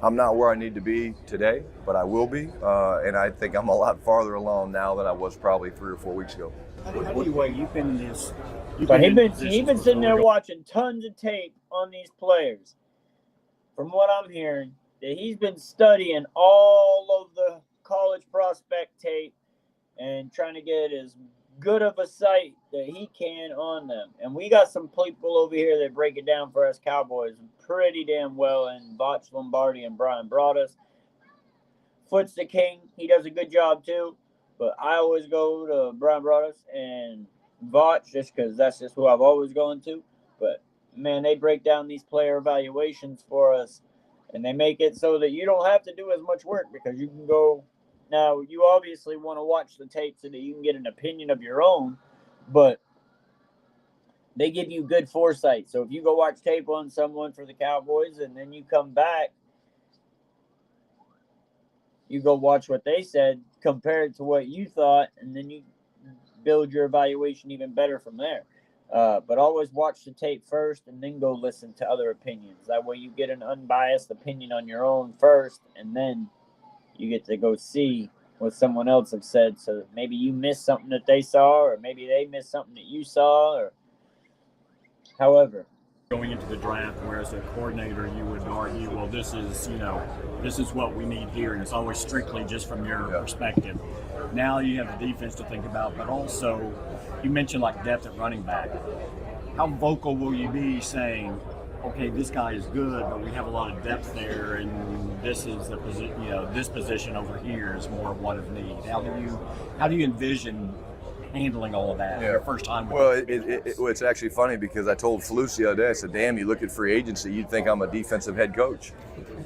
I'm not where I need to be today, but I will be. And I think I'm a lot farther along now than I was probably 3 or 4 weeks ago. How do you weigh? You've been in this. He's been sitting there watching tons of tape on these players. From what I'm hearing, that he's been studying all of the college prospect tape and trying to get as good of a sight that he can on them. And we got some people over here that break it down for us Cowboys pretty damn well, and VOCH, Lombardi, and Brian brought us. Foot's the king. He does a good job too. But I always go to Brian Broaddus and VOCH just because that's just who I've always gone to. But, man, they break down these player evaluations for us, and they make it so that you don't have to do as much work because you can go. Now, you obviously want to watch the tape so that you can get an opinion of your own, but they give you good foresight. So if you go watch tape on someone for the Cowboys and then you come back, you go watch what they said, compare it to what you thought, and then you build your evaluation even better from there. But always watch the tape first and then go listen to other opinions. That way you get an unbiased opinion on your own first, and then you get to go see what someone else have said. So maybe you missed something that they saw, or maybe they missed something that you saw, or however. Going into the draft, where as a coordinator you would argue, well, this is what we need here, and it's always strictly just from your perspective. Now you have the defense to think about, but also you mentioned like depth at running back. How vocal will you be saying, okay, this guy is good, but we have a lot of depth there, and this is the position. This position over here is more of what is needed. How do you envision handling all of that your first time? It's actually funny because I told Flus the other day, I said, damn, you look at free agency, you'd think I'm a defensive head coach.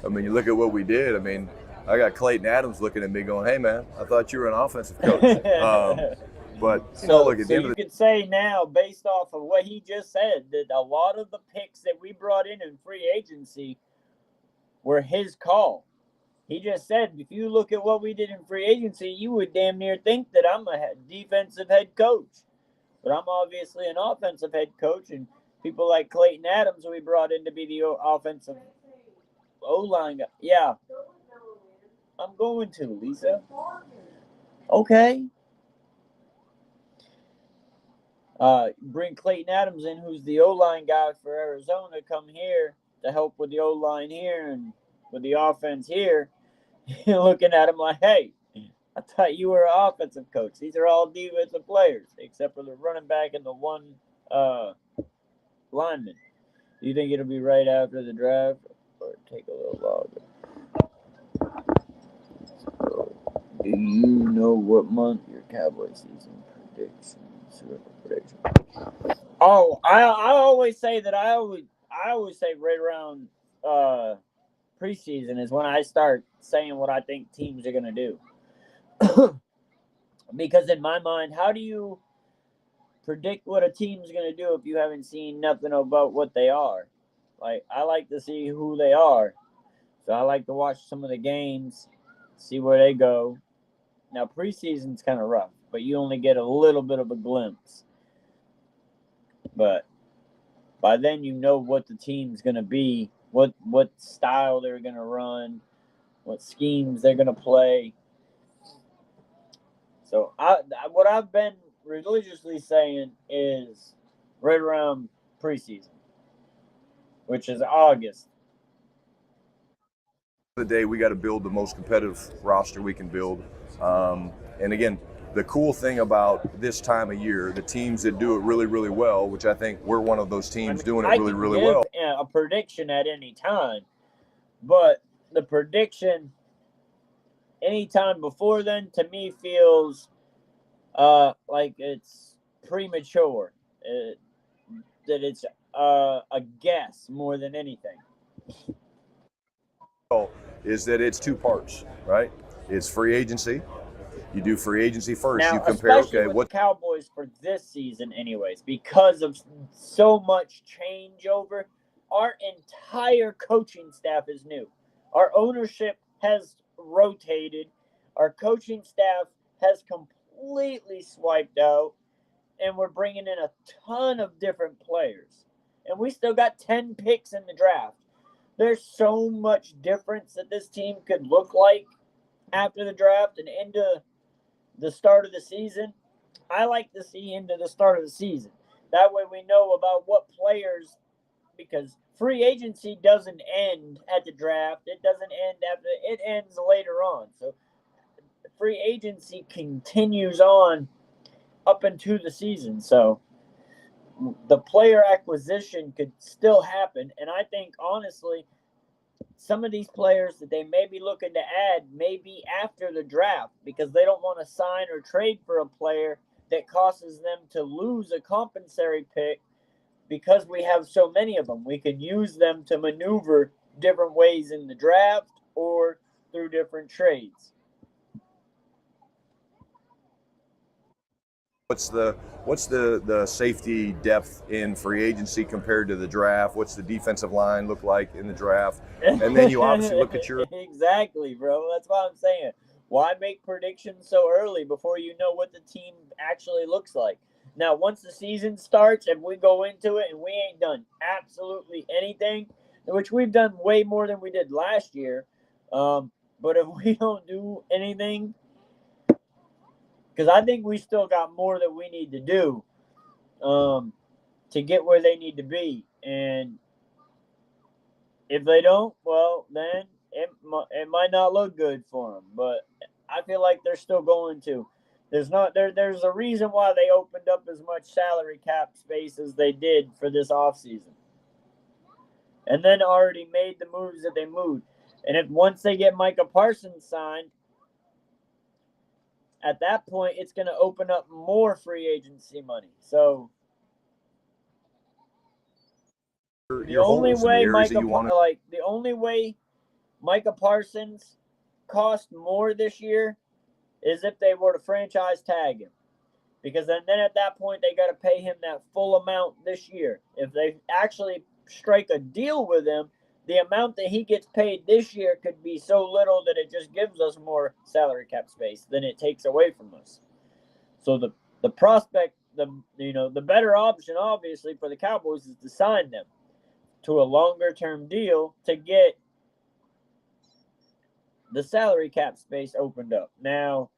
I mean, you look at what we did. I mean, I got Clayton Adams looking at me going, hey, man, I thought you were an offensive coach. But, look, at the end of the could say now, based off of what he just said, that a lot of the picks that we brought in free agency were his call. He just said, if you look at what we did in free agency, you would damn near think that I'm a defensive head coach. But I'm obviously an offensive head coach, and people like Clayton Adams, who we brought in to be the offensive O-line guy. Yeah. I'm going to, Lisa. Okay. Bring Clayton Adams in, who's the O-line guy for Arizona, come here to help with the O-line here and with the offense here. You're looking at him like, hey, I thought you were an offensive coach. These are all defensive players, except for the running back and the one lineman. Do you think it'll be right after the draft or take a little longer? Do you know what month your Cowboys season predictions? Oh, I always say that I always say right around preseason is when I start saying what I think teams are going to do. Because in my mind, how do you predict what a team's going to do if you haven't seen nothing about what they are? Like, I like to see who they are. So I like to watch some of the games, see where they go. Now, preseason's kind of rough, but you only get a little bit of a glimpse. But by then you know what the team's going to be, what style they're going to run, what schemes they're going to play. So what I've been religiously saying is right around preseason, which is August. The day we got to build the most competitive roster we can build. And again, the cool thing about this time of year, the teams that do it really, really well, which I think we're one of those teams doing it really, really well. A prediction at any time, but the prediction anytime before then to me feels like it's premature, that it's a guess more than anything. Is that it's two parts, right? It's free agency. You do free agency first. Now, you compare, especially with the Cowboys for this season anyways, because of so much changeover, our entire coaching staff is new. Our ownership has rotated. Our coaching staff has completely swiped out, and we're bringing in a ton of different players. And we still got 10 picks in the draft. There's so much difference that this team could look like after the draft and into the start of the season. I like to see into the start of the season. That way we know about what players, because free agency doesn't end at the draft. It doesn't end after, it ends later on. So free agency continues on up into the season. So the player acquisition could still happen. And I think, honestly, some of these players that they may be looking to add maybe after the draft because they don't want to sign or trade for a player that causes them to lose a compensatory pick because we have so many of them. We can use them to maneuver different ways in the draft or through different trades. What's the safety depth in free agency compared to the draft? What's the defensive line look like in the draft? And then you obviously look at your exactly, bro. That's what I'm saying. Why make predictions so early before you know what the team actually looks like? Now, once the season starts and we go into it and we ain't done absolutely anything, which we've done way more than we did last year, but if we don't do anything, because I think we still got more that we need to do to get where they need to be. And if they don't, well, then it might not look good for them. But I feel like they're still going to. There's a reason why they opened up as much salary cap space as they did for this offseason. And then already made the moves that they moved. And once they get Micah Parsons signed, at that point, it's going to open up more free agency money. So the only way Micah Parsons cost more this year is if they were to franchise tag him, because then at that point they got to pay him that full amount this year. If they actually strike a deal with him, the amount that he gets paid this year could be so little that it just gives us more salary cap space than it takes away from us. So the prospect, the better option, obviously, for the Cowboys is to sign them to a longer term deal to get the salary cap space opened up. Now,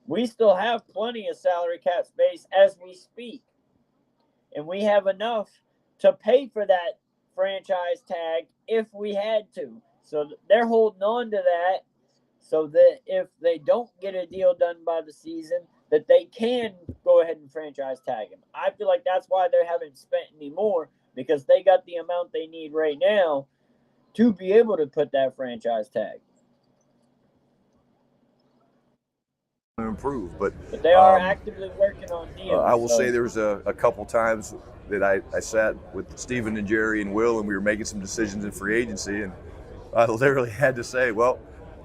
we still have plenty of salary cap space as we speak, and we have enough to pay for that franchise tag if we had to. So they're holding on to that so that if they don't get a deal done by the season, that they can go ahead and franchise tag him. I feel like that's why they haven't spent any more, because they got the amount they need right now to be able to put that franchise tag. Improve, but they are actively working on deals. I will say there was a couple times that I sat with Stephen and Jerry and Will, and we were making some decisions in free agency, and I literally had to say, well,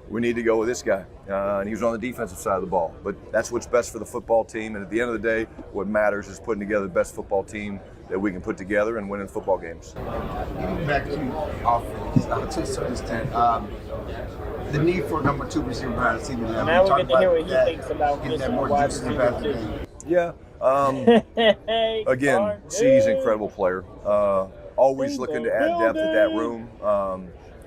we need to go with this guy. And he was on the defensive side of the ball. But that's what's best for the football team. And at the end of the day, what matters is putting together the best football team that we can put together and winning football games. Getting back to offense, to a certain extent, the need for number 2 receiver behind the scene. Now we'll get to hear what he thinks about getting more juice in the passing. Yeah. Again, he's an incredible player. Always looking to add depth at that room.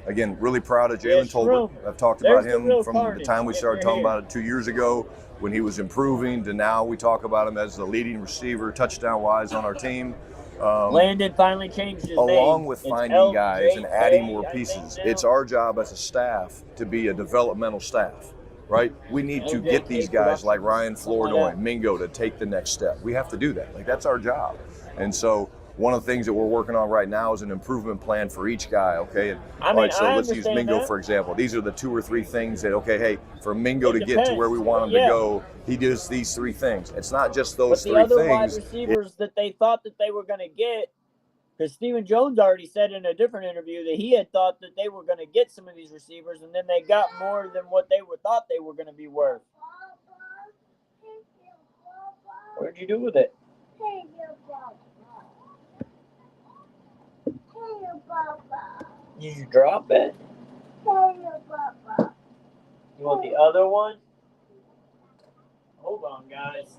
Again, really proud of Jalen Tolbert. I've talked about him from the time we started talking about it 2 years ago when he was improving to now we talk about him as the leading receiver touchdown-wise on our team. Landon finally changed his name. Along with finding guys and adding more pieces, it's our job as a staff to be a developmental staff, right? We need to get these guys like Ryan Flournoy, Mingo to take the next step. We have to do that. Like, that's our job. And so one of the things that we're working on right now is an improvement plan for each guy, okay? And, all right, so let's use Mingo, for example. These are the 2 or 3 things that, okay, hey, for Mingo to get to where we want him to go, he does these 3 things. It's not just those 3 things. But the other wide receivers that they thought that they were going to get, because Stephen Jones already said in a different interview that he had thought that they were going to get some of these receivers, and then they got more than what they thought they were going to be worth. What'd you do with it? Did you drop it? You want the other one? Hold on, guys.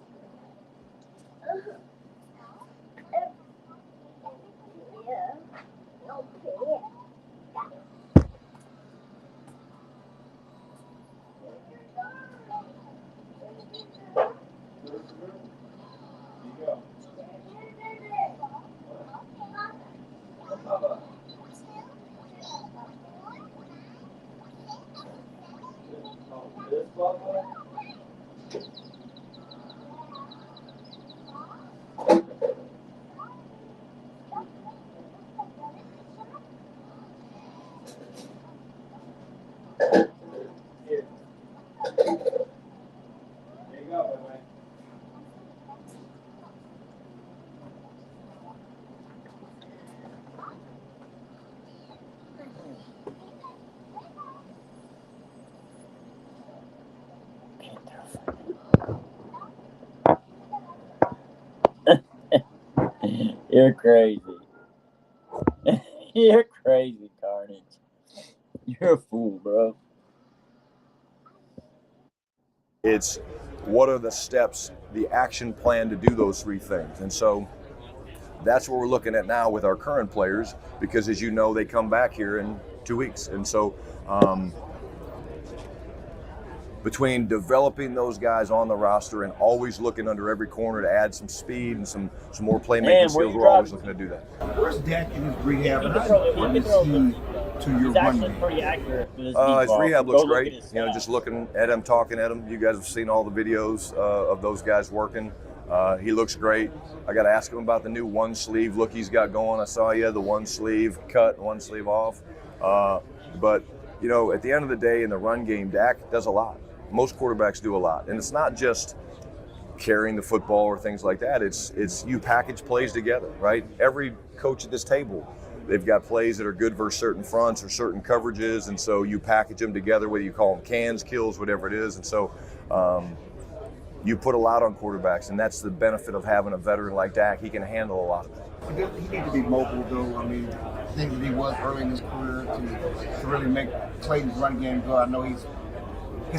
You're crazy. You're crazy, Carnage. You're a fool, bro. It's what are the steps, the action plan to do those three things. And so that's what we're looking at now with our current players, because as you know, they come back here in 2 weeks. And so between developing those guys on the roster and always looking under every corner to add some speed and some more playmaking skills, we're always looking to do that. Where's Dak in his rehab? How is he to your run game? Pretty accurate. His rehab looks great. You know, just looking at him, talking at him. You guys have seen all the videos of those guys working. He looks great. I got to ask him about the new one sleeve look he's got going. I saw you had the one sleeve cut, one sleeve off. But, you know, at the end of the day in the run game, Dak does a lot. Most quarterbacks do a lot. And it's not just carrying the football or things like that. It's you package plays together, right? Every coach at this table, they've got plays that are good versus certain fronts or certain coverages. And so you package them together, whether you call them cans, kills, whatever it is. And so you put a lot on quarterbacks, and that's the benefit of having a veteran like Dak. He can handle a lot of it. He needs to be mobile, though. I mean, things that he was early in his career to really make Clayton's run game go. I know his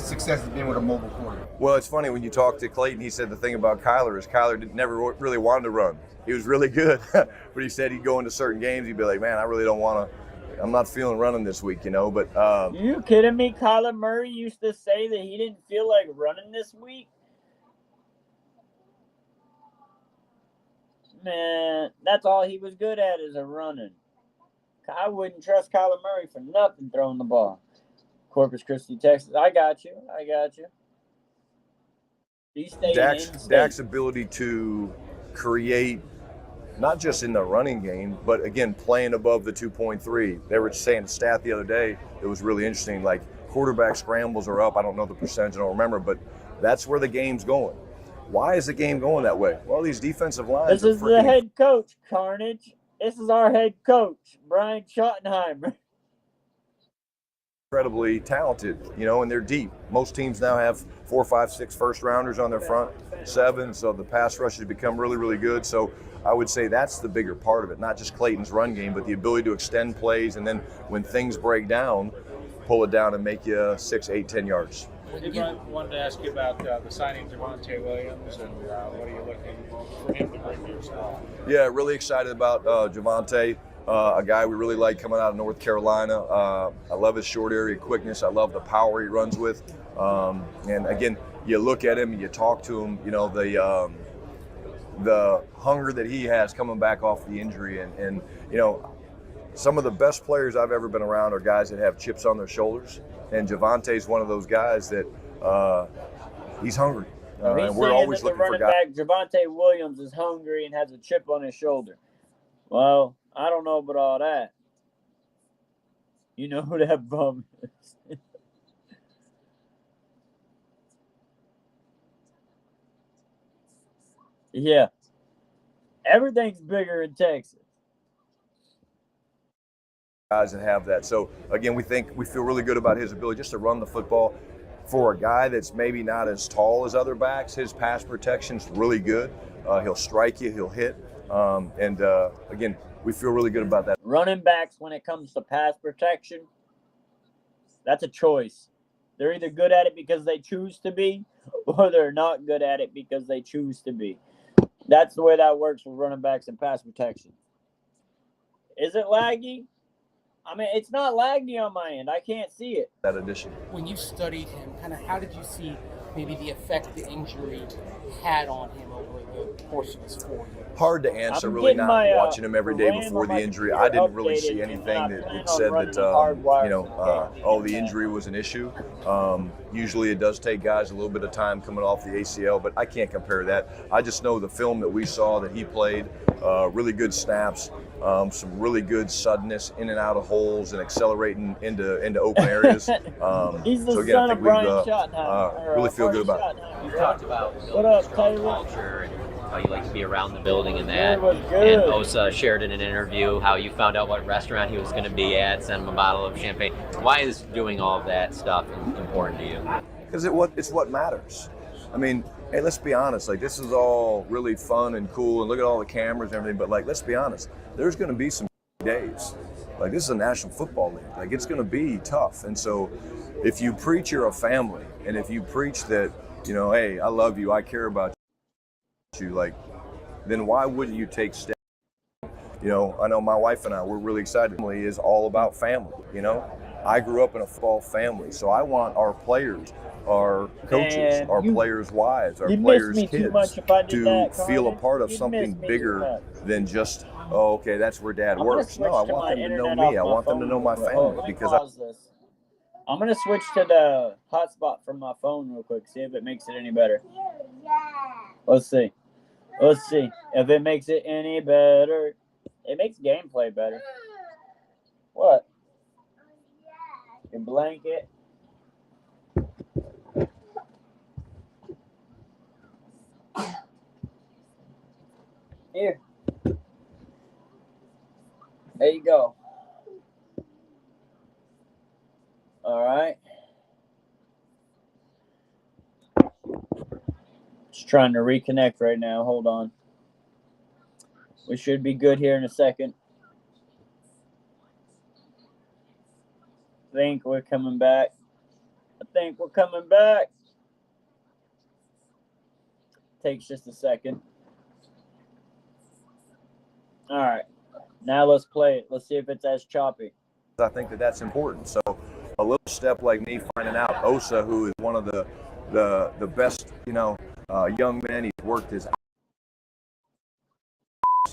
success has been with a mobile quarterback. Well, it's funny when you talk to Clayton, he said the thing about Kyler is Kyler never really wanted to run. He was really good, but he said he'd go into certain games, he'd be like, man, I really don't want to, I'm not feeling running this week, you know, but. You kidding me? Kyler Murray used to say that he didn't feel like running this week? Man, that's all he was good at is a running. I wouldn't trust Kyler Murray for nothing throwing the ball. Corpus Christi, Texas. I got you. Dak's ability to create, not just in the running game, but again, playing above the 2.3. They were saying a stat the other day that was really interesting. Like quarterback scrambles are up. I don't know the percentage, I don't remember, but that's where the game's going. Why is the game going that way? Well, these defensive lines. This is the head coach, Carnage. This is our head coach, Brian Schottenheimer. Incredibly talented, you know, and they're deep. Most teams now have 4, 5, 6 first rounders on their front 7, so the pass rush has become really, really good. So I would say that's the bigger part of it, not just Clayton's run game, but the ability to extend plays and then when things break down, pull it down and make you 6, 8, 10 yards. I wanted to ask you about the signing of Javonte Williams and what are you looking for him to bring to your squad? Yeah, really excited about Javonte. A guy we really like coming out of North Carolina. I love his short area quickness. I love the power he runs with. And again, you look at him, you talk to him, you know, the hunger that he has coming back off the injury. And you know, some of the best players I've ever been around are guys that have chips on their shoulders. And Javonte's one of those guys that he's hungry. And we're always looking for guys. Javonte Williams is hungry and has a chip on his shoulder. Well, I don't know about all that. You know who that bum is. Yeah. Everything's bigger in Texas. Guys that have that. So again, we feel really good about his ability just to run the football. For a guy that's maybe not as tall as other backs, his pass protection's really good. He'll strike you, he'll hit. Again, we feel really good about that. Running backs, when it comes to pass protection, that's a choice. They're either good at it because they choose to be, or they're not good at it because they choose to be. That's the way that works with running backs and pass protection. Is it laggy? I mean, it's not laggy on my end. I can't see it. That addition. When you studied him, kind of how did you see maybe the effect the injury had on him over the course of his 4 years? Hard to answer, really not watching him every day before the injury. I didn't really see anything that said that, the injury was an issue. Usually it does take guys a little bit of time coming off the ACL, but I can't compare that. I just know the film that we saw that he played, really good snaps, some really good suddenness in and out of holes and accelerating into open areas. He's the son of Brian Schottenheimer. Really feel good about it. You talked about what up, culture and how you like to be around the building and that. And Osa shared in an interview how you found out what restaurant he was going to be at, sent him a bottle of champagne. Why is doing all of that stuff important to you? Because it's what matters. I mean, hey, let's be honest. Like, this is all really fun and cool, and look at all the cameras and everything. But like, let's be honest. There's going to be some days. Like, this is a National Football League. Like, it's going to be tough. And so, if you preach you're a family, and if you preach that, you know, hey, I love you, I care about you, like, then why wouldn't you take steps? You know, I know my wife and I, we're really excited. Family is all about family, you know. I grew up in a football family, so I want our players, our coaches, our players' wives, our players' kids to feel a part of something bigger than just, oh, okay, that's where Dad works. No, I want them to know me. I want them to know my family because I'm going to switch to the hotspot from my phone real quick, see if it makes it any better. Let's see. Let's see if it makes it any better. It makes gameplay better. What? Your blanket. Here. There you go. All right. Just trying to reconnect right now. Hold on. We should be good here in a second. I think we're coming back. Takes just a second. All right. Now let's play it. Let's see if it's as choppy. I think that that's important. So a little step like me finding out Osa, who is one of the best, you know, young men, he's worked his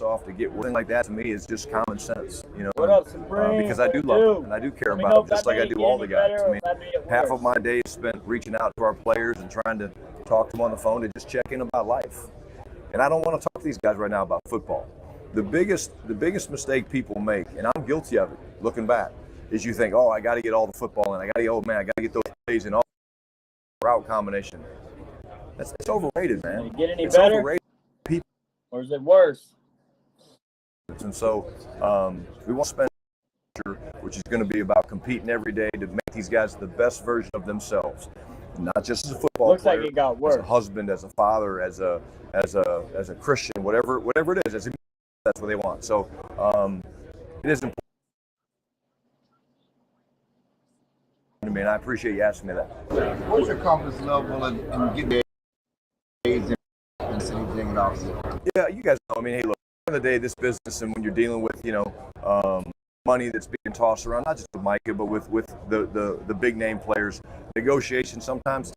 off to get working like that, to me is just common sense, you know. What up, because I do love them and I do care about them just like I do all the guys. I mean, half of my day is spent reaching out to our players and trying to talk to them on the phone and just check in about life. And I don't want to talk to these guys right now about football. The biggest mistake people make, and I'm guilty of it looking back, is you think, oh, I got to get all the football in. I got to get those plays in all route combination. It's overrated, man. Did it get any it's better? Overrated. People. Or is it worse? And so we want to spend, which is going to be about competing every day to make these guys the best version of themselves, not just as a football Looks player, like it got worse. as a husband, as a father, as a Christian, whatever it is, that's what they want. So it is important. I mean, I appreciate you asking me that. What's your confidence level in getting days and anything officer? Yeah, you guys know. I mean, hey, look. At the end of the day, this business, and when you're dealing with, you know, money that's being tossed around, not just with Micah, but with the big name players, negotiations sometimes,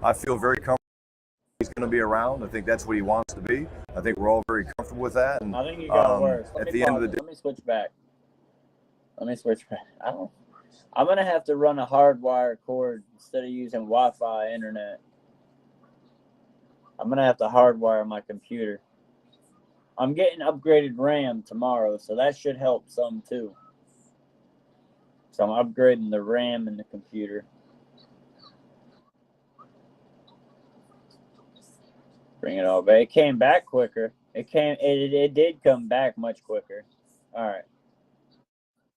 I feel very comfortable he's going to be around. I think that's what he wants to be. I think we're all very comfortable with that. And I think you got worse. At the end of the day, let me switch back. I'm going to have to run a hardwire cord instead of using Wi-Fi internet. I'm going to have to hardwire my computer. I'm getting upgraded RAM tomorrow, so that should help some too. So I'm upgrading the RAM in the computer. Bring it all back. It came back quicker. It did come back much quicker. All right.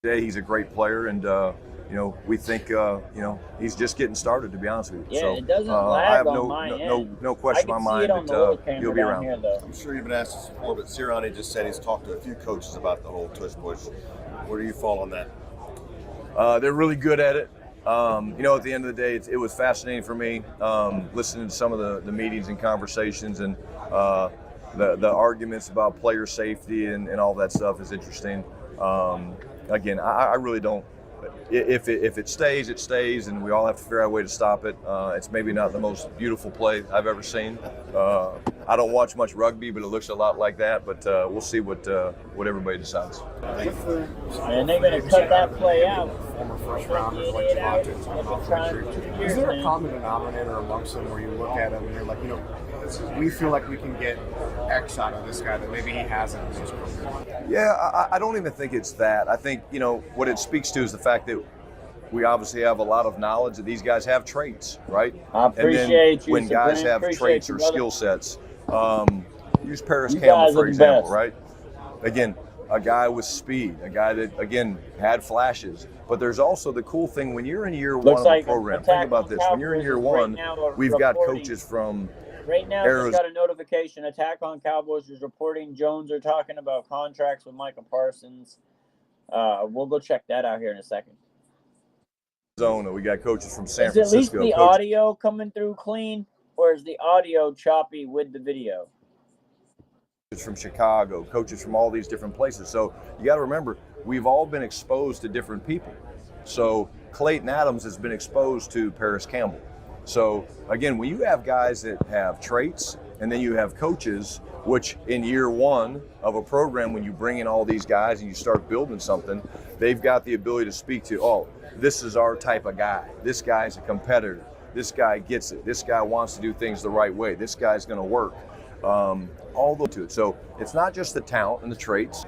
Today he's a great player, and you know, we think you know, he's just getting started, to be honest with you. Yeah, so it doesn't I lag have on my end. no question in my mind that he'll be around. Here, though. I'm sure you've been asked this before, but Sirianni just said he's talked to a few coaches about the whole tush push. Where do you fall on that? They're really good at it. You know, at the end of the day, it was fascinating for me listening to some of the meetings and conversations, and the arguments about player safety and all that stuff is interesting. Again, I really don't. If it stays, it stays, and we all have to figure out a way to stop it. It's maybe not the most beautiful play I've ever seen. I don't watch much rugby, but it looks a lot like that. But we'll see what everybody decides. And they're going to cut that play out. Former first rounders like Javante. Is there a common denominator amongst them where you look at them and you're like, you know, we feel like we can get X out of this guy that maybe he hasn't in his career? Yeah, I don't even think it's that. I think, you know, what it speaks to is the fact that we obviously have a lot of knowledge that these guys have traits, right? I appreciate you. When guys have traits or skill sets, use Paris Campbell, for example, right? Again, a guy with speed, a guy that, again, had flashes. But there's also the cool thing when you're in year one of a program. Think about this. When you're in year one, we've got coaches from right now, just got a notification. Attack on Cowboys is reporting Jones are talking about contracts with Micah Parsons. We'll go check that out here in a second. Arizona, we got coaches from San Francisco. Is at least the audio coming through clean, or is the audio choppy with the video? From Chicago, coaches from all these different places. So you got to remember, we've all been exposed to different people. So Clayton Adams has been exposed to Paris Campbell. So again, when you have guys that have traits, and then you have coaches, which in year one of a program, when you bring in all these guys and you start building something, they've got the ability to speak to, oh, this is our type of guy. This guy's a competitor. This guy gets it. This guy wants to do things the right way. This guy's going to work. All the to it. So it's not just the talent and the traits.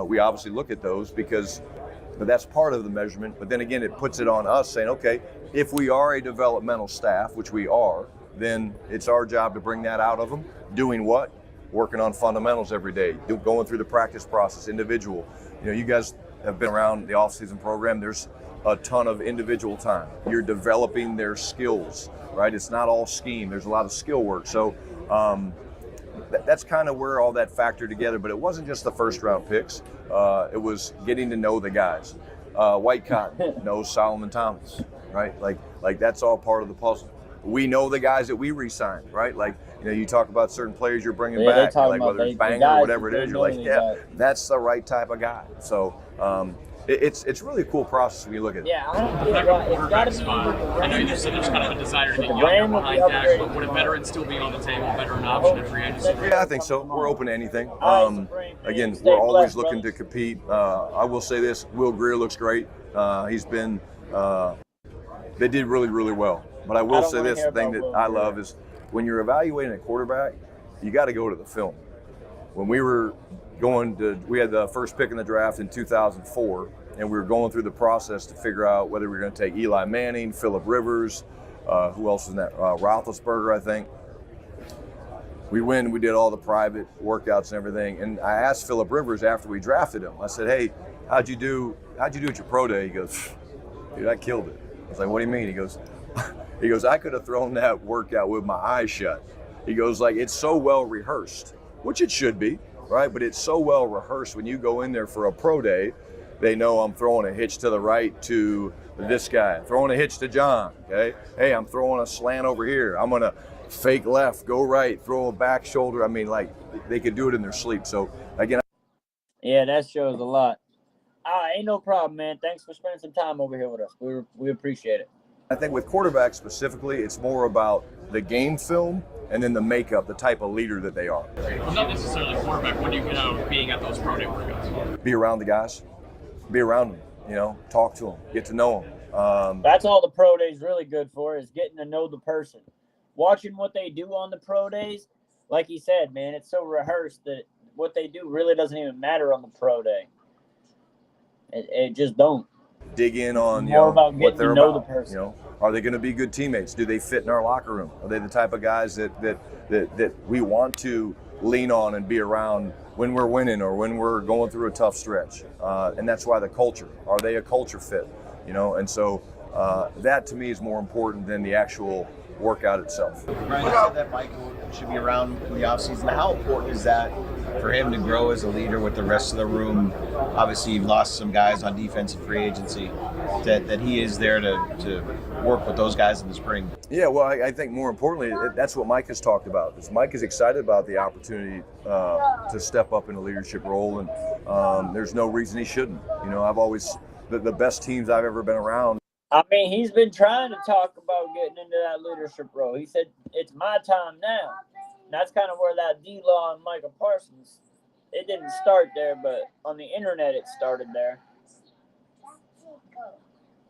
We obviously look at those but that's part of the measurement. But then again, it puts it on us saying, okay, if we are a developmental staff, which we are, then it's our job to bring that out of them. Doing what? Working on fundamentals every day, going through the practice process, individual. You know, you guys have been around the off-season program. There's a ton of individual time. You're developing their skills, right? It's not all scheme. There's a lot of skill work. So that's kind of where all that factored together. But it wasn't just the first-round picks. It was getting to know the guys. White Cotton knows Solomon Thomas, right? Like that's all part of the puzzle. We know the guys that we re-signed, right? Like, you know, you talk about certain players you're bringing back, like whether it's Banger or whatever it is, you're like, yeah, that's the right type of guy. So it's really a cool process when you look at it. Yeah, I don't get why it's got to be. I know you just said there's kind of a desire to get younger behind Dak, but would a veteran still be on the table, veteran option in free agency? Yeah, I think so. We're open to anything. Again, we're always looking to compete. I will say this, Will Greer looks great. He's been, they did really, really well. But I will say this, the thing that I love is when you're evaluating a quarterback, you got to go to the film. When we were we had the first pick in the draft in 2004, and we were going through the process to figure out whether we were going to take Eli Manning, Phillip Rivers, who else was in that? Roethlisberger, I think. We did all the private workouts and everything, and I asked Phillip Rivers after we drafted him, I said, hey, how'd you do at your pro day? He goes, dude, I killed it. I was like, what do you mean? He goes, I could have thrown that workout with my eyes shut. He goes, like, it's so well rehearsed, which it should be, right? But it's so well rehearsed when you go in there for a pro day, they know I'm throwing a hitch to the right to this guy, throwing a hitch to John, okay? Hey, I'm throwing a slant over here. I'm going to fake left, go right, throw a back shoulder. I mean, like, they could do it in their sleep. So, again. Yeah, that shows a lot. Ain't no problem, man. Thanks for spending some time over here with us. We appreciate it. I think with quarterbacks specifically, it's more about the game film and then the makeup, the type of leader that they are. Well, not necessarily quarterback. When you being at those pro day workouts? Be around the guys, be around them, talk to them, get to know them. That's all the pro days really good for, is getting to know the person. Watching what they do on the pro days, like he said, man, it's so rehearsed that what they do really doesn't even matter on the pro day. It just don't. Dig in on about what they're to know about. The person. Are they going to be good teammates? Do they fit in our locker room? Are they the type of guys that we want to lean on and be around when we're winning or when we're going through a tough stretch? And that's why the culture. Are they a culture fit? And so that to me is more important than the actual workout itself. Brian, you said that Michael should be around in the offseason. How important is that for him to grow as a leader with the rest of the room? Obviously, you've lost some guys on defensive free agency. That he is there to work with those guys in the spring. Yeah, well, I think more importantly, that's what Mike has talked about. Mike is excited about the opportunity to step up in a leadership role, and there's no reason he shouldn't. I've always the best teams I've ever been around. I mean, he's been trying to talk about getting into that leadership role. He said, it's my time now. And that's kind of where that D-Law and Micah Parsons, it didn't start there, but on the internet it started there.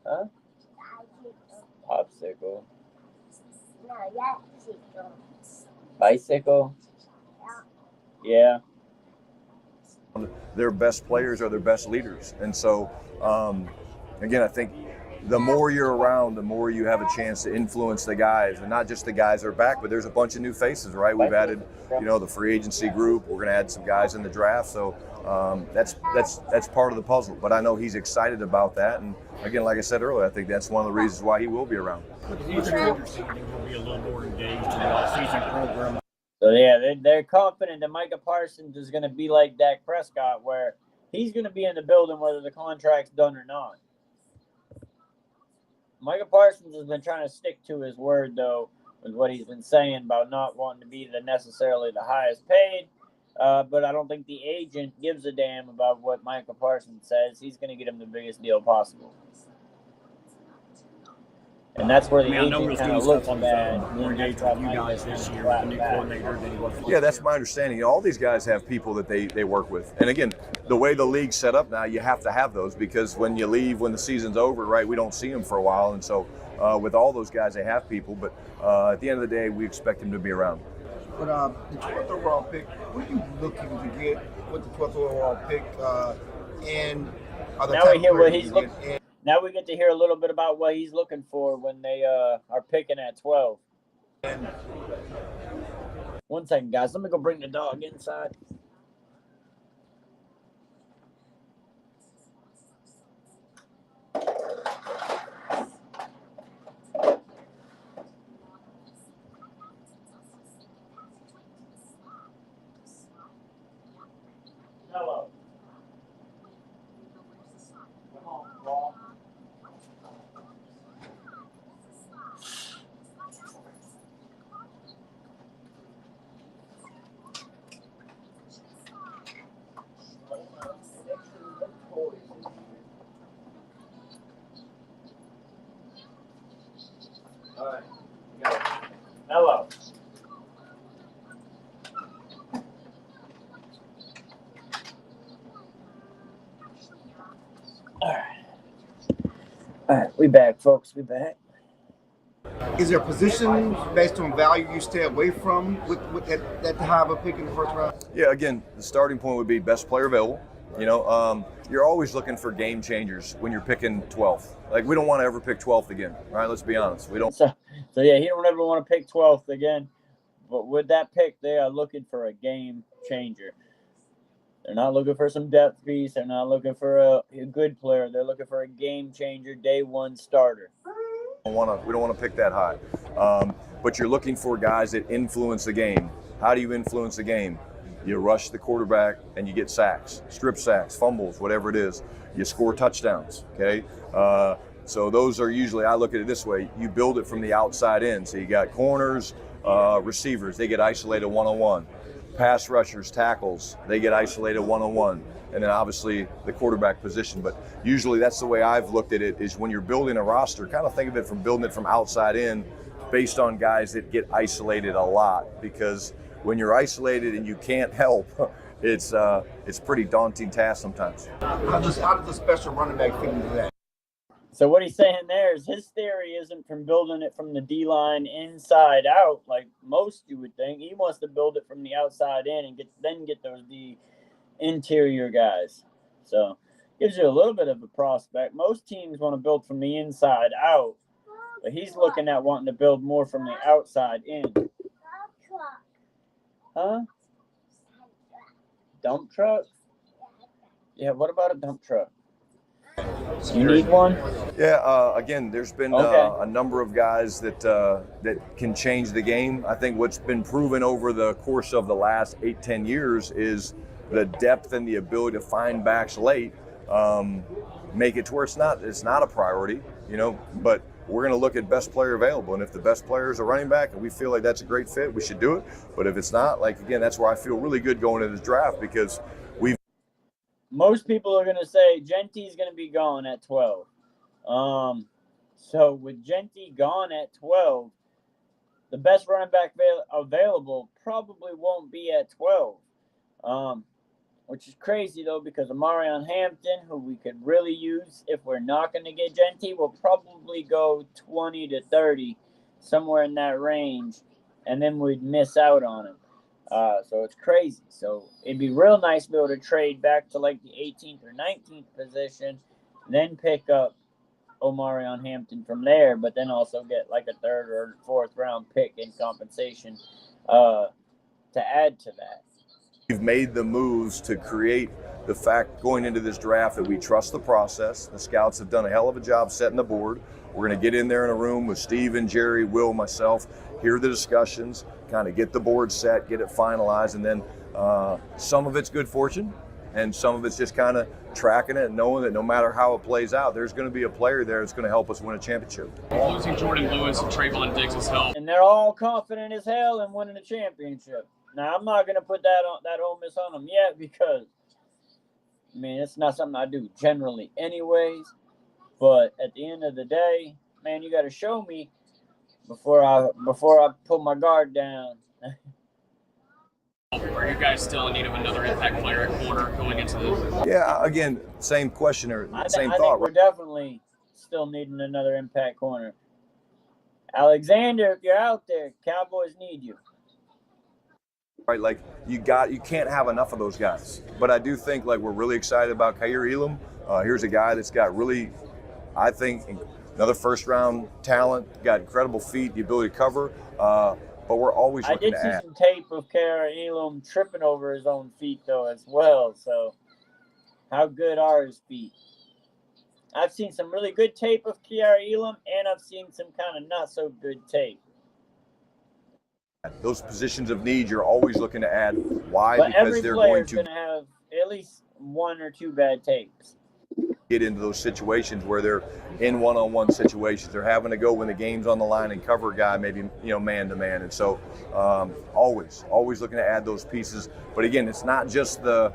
Huh? Popsicle. Bicycle. Yeah. Their best players are their best leaders. And so, again, I think the more you're around, the more you have a chance to influence the guys, and not just the guys that are back, but there's a bunch of new faces, right? We've added, the free agency group. We're going to add some guys in the draft, so that's part of the puzzle. But I know he's excited about that, and again, like I said earlier, I think that's one of the reasons why he will be around. He's interesting. He'll be a little more engaged in the off-season program. So yeah, they're confident that Micah Parsons is going to be like Dak Prescott, where he's going to be in the building whether the contract's done or not. Micah Parsons has been trying to stick to his word, though, with what he's been saying about not wanting to be necessarily the highest paid. But I don't think the agent gives a damn about what Micah Parsons says. He's going to get him the biggest deal possible. And that's where the agent kind of looks bad. More engaged with you guys this year with the new coordinator than he was. Yeah, that's my understanding. All these guys have people that they work with. And again, the way the league's set up now, you have to have those because when you leave, when the season's over, right, we don't see them for a while. And so with all those guys, they have people. But at the end of the day, we expect them to be around. But the 12th overall pick, what are you looking to get with the 12th overall pick? And now we hear what he's looking. Now we get to hear a little bit about what he's looking for when they are picking at 12. One second, guys. Let me go bring the dog inside. Hello. Come on, Paul. All right. Hello. All right, we back, folks. We back. Is there a position based on value you stay away from with that to have a pick in the first round? Yeah, again, the starting point would be best player available. You're always looking for game changers when you're picking 12th. Like, we don't want to ever pick 12th again, right? Let's be honest. We don't. So yeah, he don't ever want to pick 12th again. But with that pick, they are looking for a game changer. They're not looking for some depth piece. They're not looking for a good player. They're looking for a game changer, day one starter. We don't want to pick that high. But you're looking for guys that influence the game. How do you influence the game? You rush the quarterback and you get sacks, strip sacks, fumbles, whatever it is. You score touchdowns, okay? So those are usually, I look at it this way, you build it from the outside in. So you got corners, receivers, they get isolated one-on-one. Pass rushers, tackles, they get isolated one-on-one. And then obviously the quarterback position. But usually that's the way I've looked at it, is when you're building a roster, kind of think of it from building it from outside in based on guys that get isolated a lot. Because when you're isolated and you can't help, it's pretty daunting task sometimes. How does the special running back fit into that? So what he's saying there is his theory isn't from building it from the D-line inside out like most you would think. He wants to build it from the outside in and get those interior guys. So gives you a little bit of a prospect. Most teams want to build from the inside out, but he's looking at wanting to build more from the outside in. Huh? Dump truck? Yeah, what about a dump truck? You need one? Yeah, again, there's been a number of guys that can change the game. I think what's been proven over the course of the last 8-10 years is the depth and the ability to find backs late, make it to where it's not a priority, but we're going to look at best player available. And if the best player is a running back and we feel like that's a great fit, we should do it. But if it's not, again, that's where I feel really good going into this draft, because most people are going to say Genty's going to be gone at 12. So with Genty gone at 12, the best running back available probably won't be at 12, which is crazy, though, because Amarion Hampton, who we could really use if we're not going to get Genty, will probably go 20 to 30, somewhere in that range, and then we'd miss out on him. So it's crazy. So it'd be real nice to be able to trade back to the 18th or 19th position, then pick up Omarion Hampton from there, but then also get like a 3rd or 4th round pick in compensation to add to that. We've made the moves to create the fact going into this draft that we trust the process. The scouts have done a hell of a job setting the board. We're going to get in there in a room with Steven, Jerry, Will, myself, hear the discussions, kind of get the board set, get it finalized, and then some of it's good fortune, and some of it's just kind of tracking it and knowing that no matter how it plays out, there's going to be a player there that's going to help us win a championship. Losing Jordan Lewis and Trayvon Diggs has helped. And they're all confident as hell in winning a championship. Now, I'm not going to put that Ole Miss on them yet because, I mean, it's not something I do generally anyways. But at the end of the day, man, you got to show me before I put my guard down. Are you guys still in need of another impact player at corner going into the? Yeah, again, same question or same thought. I think we're definitely still needing another impact corner. Alexander, if you're out there, Cowboys need you. Right, like you can't have enough of those guys. But I do think like we're really excited about Kaiir Elam. Here's a guy that's got really, I think, another 1st round talent, got incredible feet, the ability to cover. But we're always looking to add. I did see some tape of Kaiir Elam tripping over his own feet though as well. So how good are his feet? I've seen some really good tape of Kaiir Elam, and I've seen some kind of not so good tape. Those positions of need, you're always looking to add. Why? But because every they're player's going to have at least 1 or 2 bad tapes. Get into those situations where they're in one-on-one situations. They're having to go when the game's on the line and cover a guy, maybe man to man. And so, always looking to add those pieces. But again, it's not just the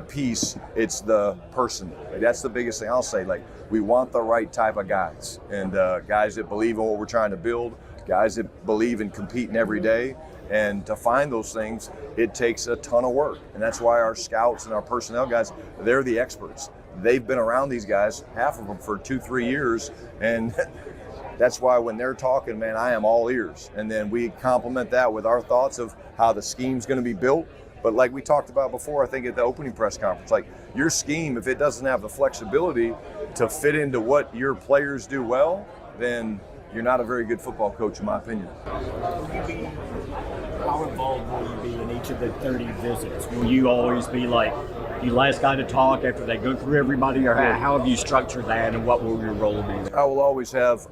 piece; it's the person. Like, that's the biggest thing I'll say. Like, we want the right type of guys, and guys that believe in what we're trying to build. Guys that believe in competing every day, and to find those things, it takes a ton of work. And that's why our scouts and our personnel guys, they're the experts. They've been around these guys, half of them for 2-3 years, and that's why when they're talking, man, I am all ears. And then we complement that with our thoughts of how the scheme's going to be built. But like we talked about before, I think at the opening press conference, like your scheme, if it doesn't have the flexibility to fit into what your players do well, then you're not a very good football coach, in my opinion. How involved will you be in each of the 30 visits? Will you always be like the last guy to talk after they go through everybody, or how have you structured that, and what will your role be? I will always have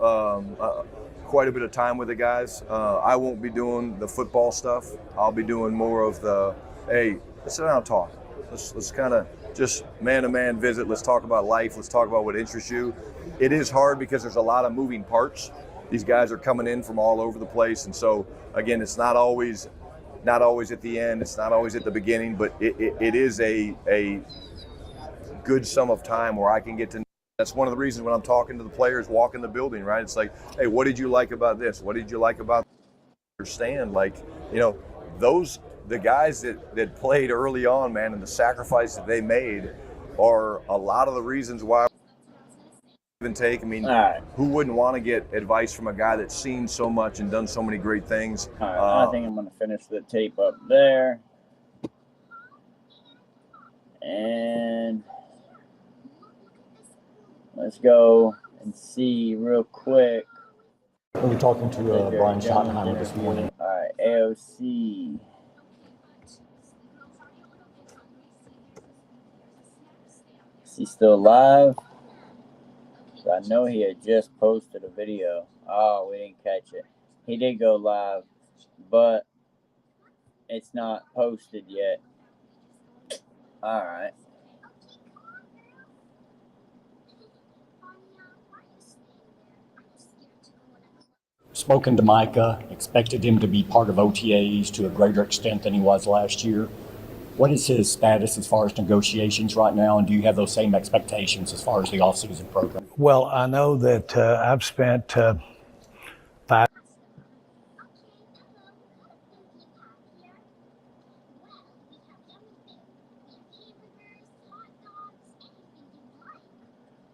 quite a bit of time with the guys. I won't be doing the football stuff. I'll be doing more of the, hey, let's sit down and talk. Let's kind of just man-to-man visit. Let's talk about life. Let's talk about what interests you. It is hard because there's a lot of moving parts. These guys are coming in from all over the place, and so again, it's not always at the end. It's not always at the beginning, but it is a good sum of time where I can get to know. That's one of the reasons when I'm talking to the players walking the building, right? It's like, hey, what did you like about this? What did you like about understand? Like, the guys that played early on, man, and the sacrifice that they made are a lot of the reasons why and take. I mean, who wouldn't want to get advice from a guy that's seen so much and done so many great things? All right, I think I'm going to finish the tape up there. And let's go and see real quick. We were talking to Brian Schottenheimer this morning. All right, AOC. Is he still live? So I know he had just posted a video. Oh, we didn't catch it. He did go live, but it's not posted yet. All right. Spoken to Micah, expected him to be part of OTAs to a greater extent than he was last year. What is his status as far as negotiations right now, and do you have those same expectations as far as the offseason program? Well, I know that I've spent 5.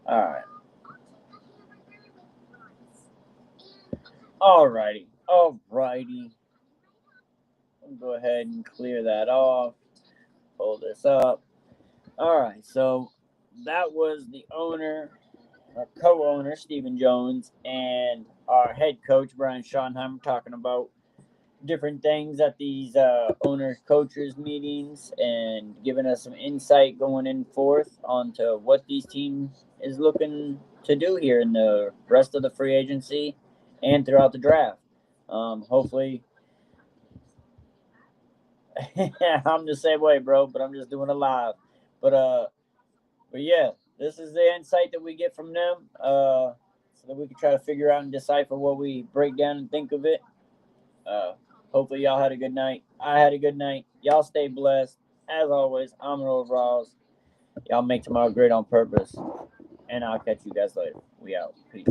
All right. All righty. I'll go ahead and clear that off. Pull this up. All right. So that was the owner our co-owner Stephen Jones and our head coach Brian Schottenheimer talking about different things at these owners coaches meetings and giving us some insight going in forth onto what these teams is looking to do here in the rest of the free agency and throughout the draft. Hopefully I'm the same way, bro, but I'm just doing it live. But yeah, this is the insight that we get from them, so that we can try to figure out and decipher what we break down and think of it. Hopefully y'all had a good night. I had a good night. Y'all stay blessed. As always, I'm Ryals. Y'all make tomorrow great on purpose. And I'll catch you guys later. We out. Peace.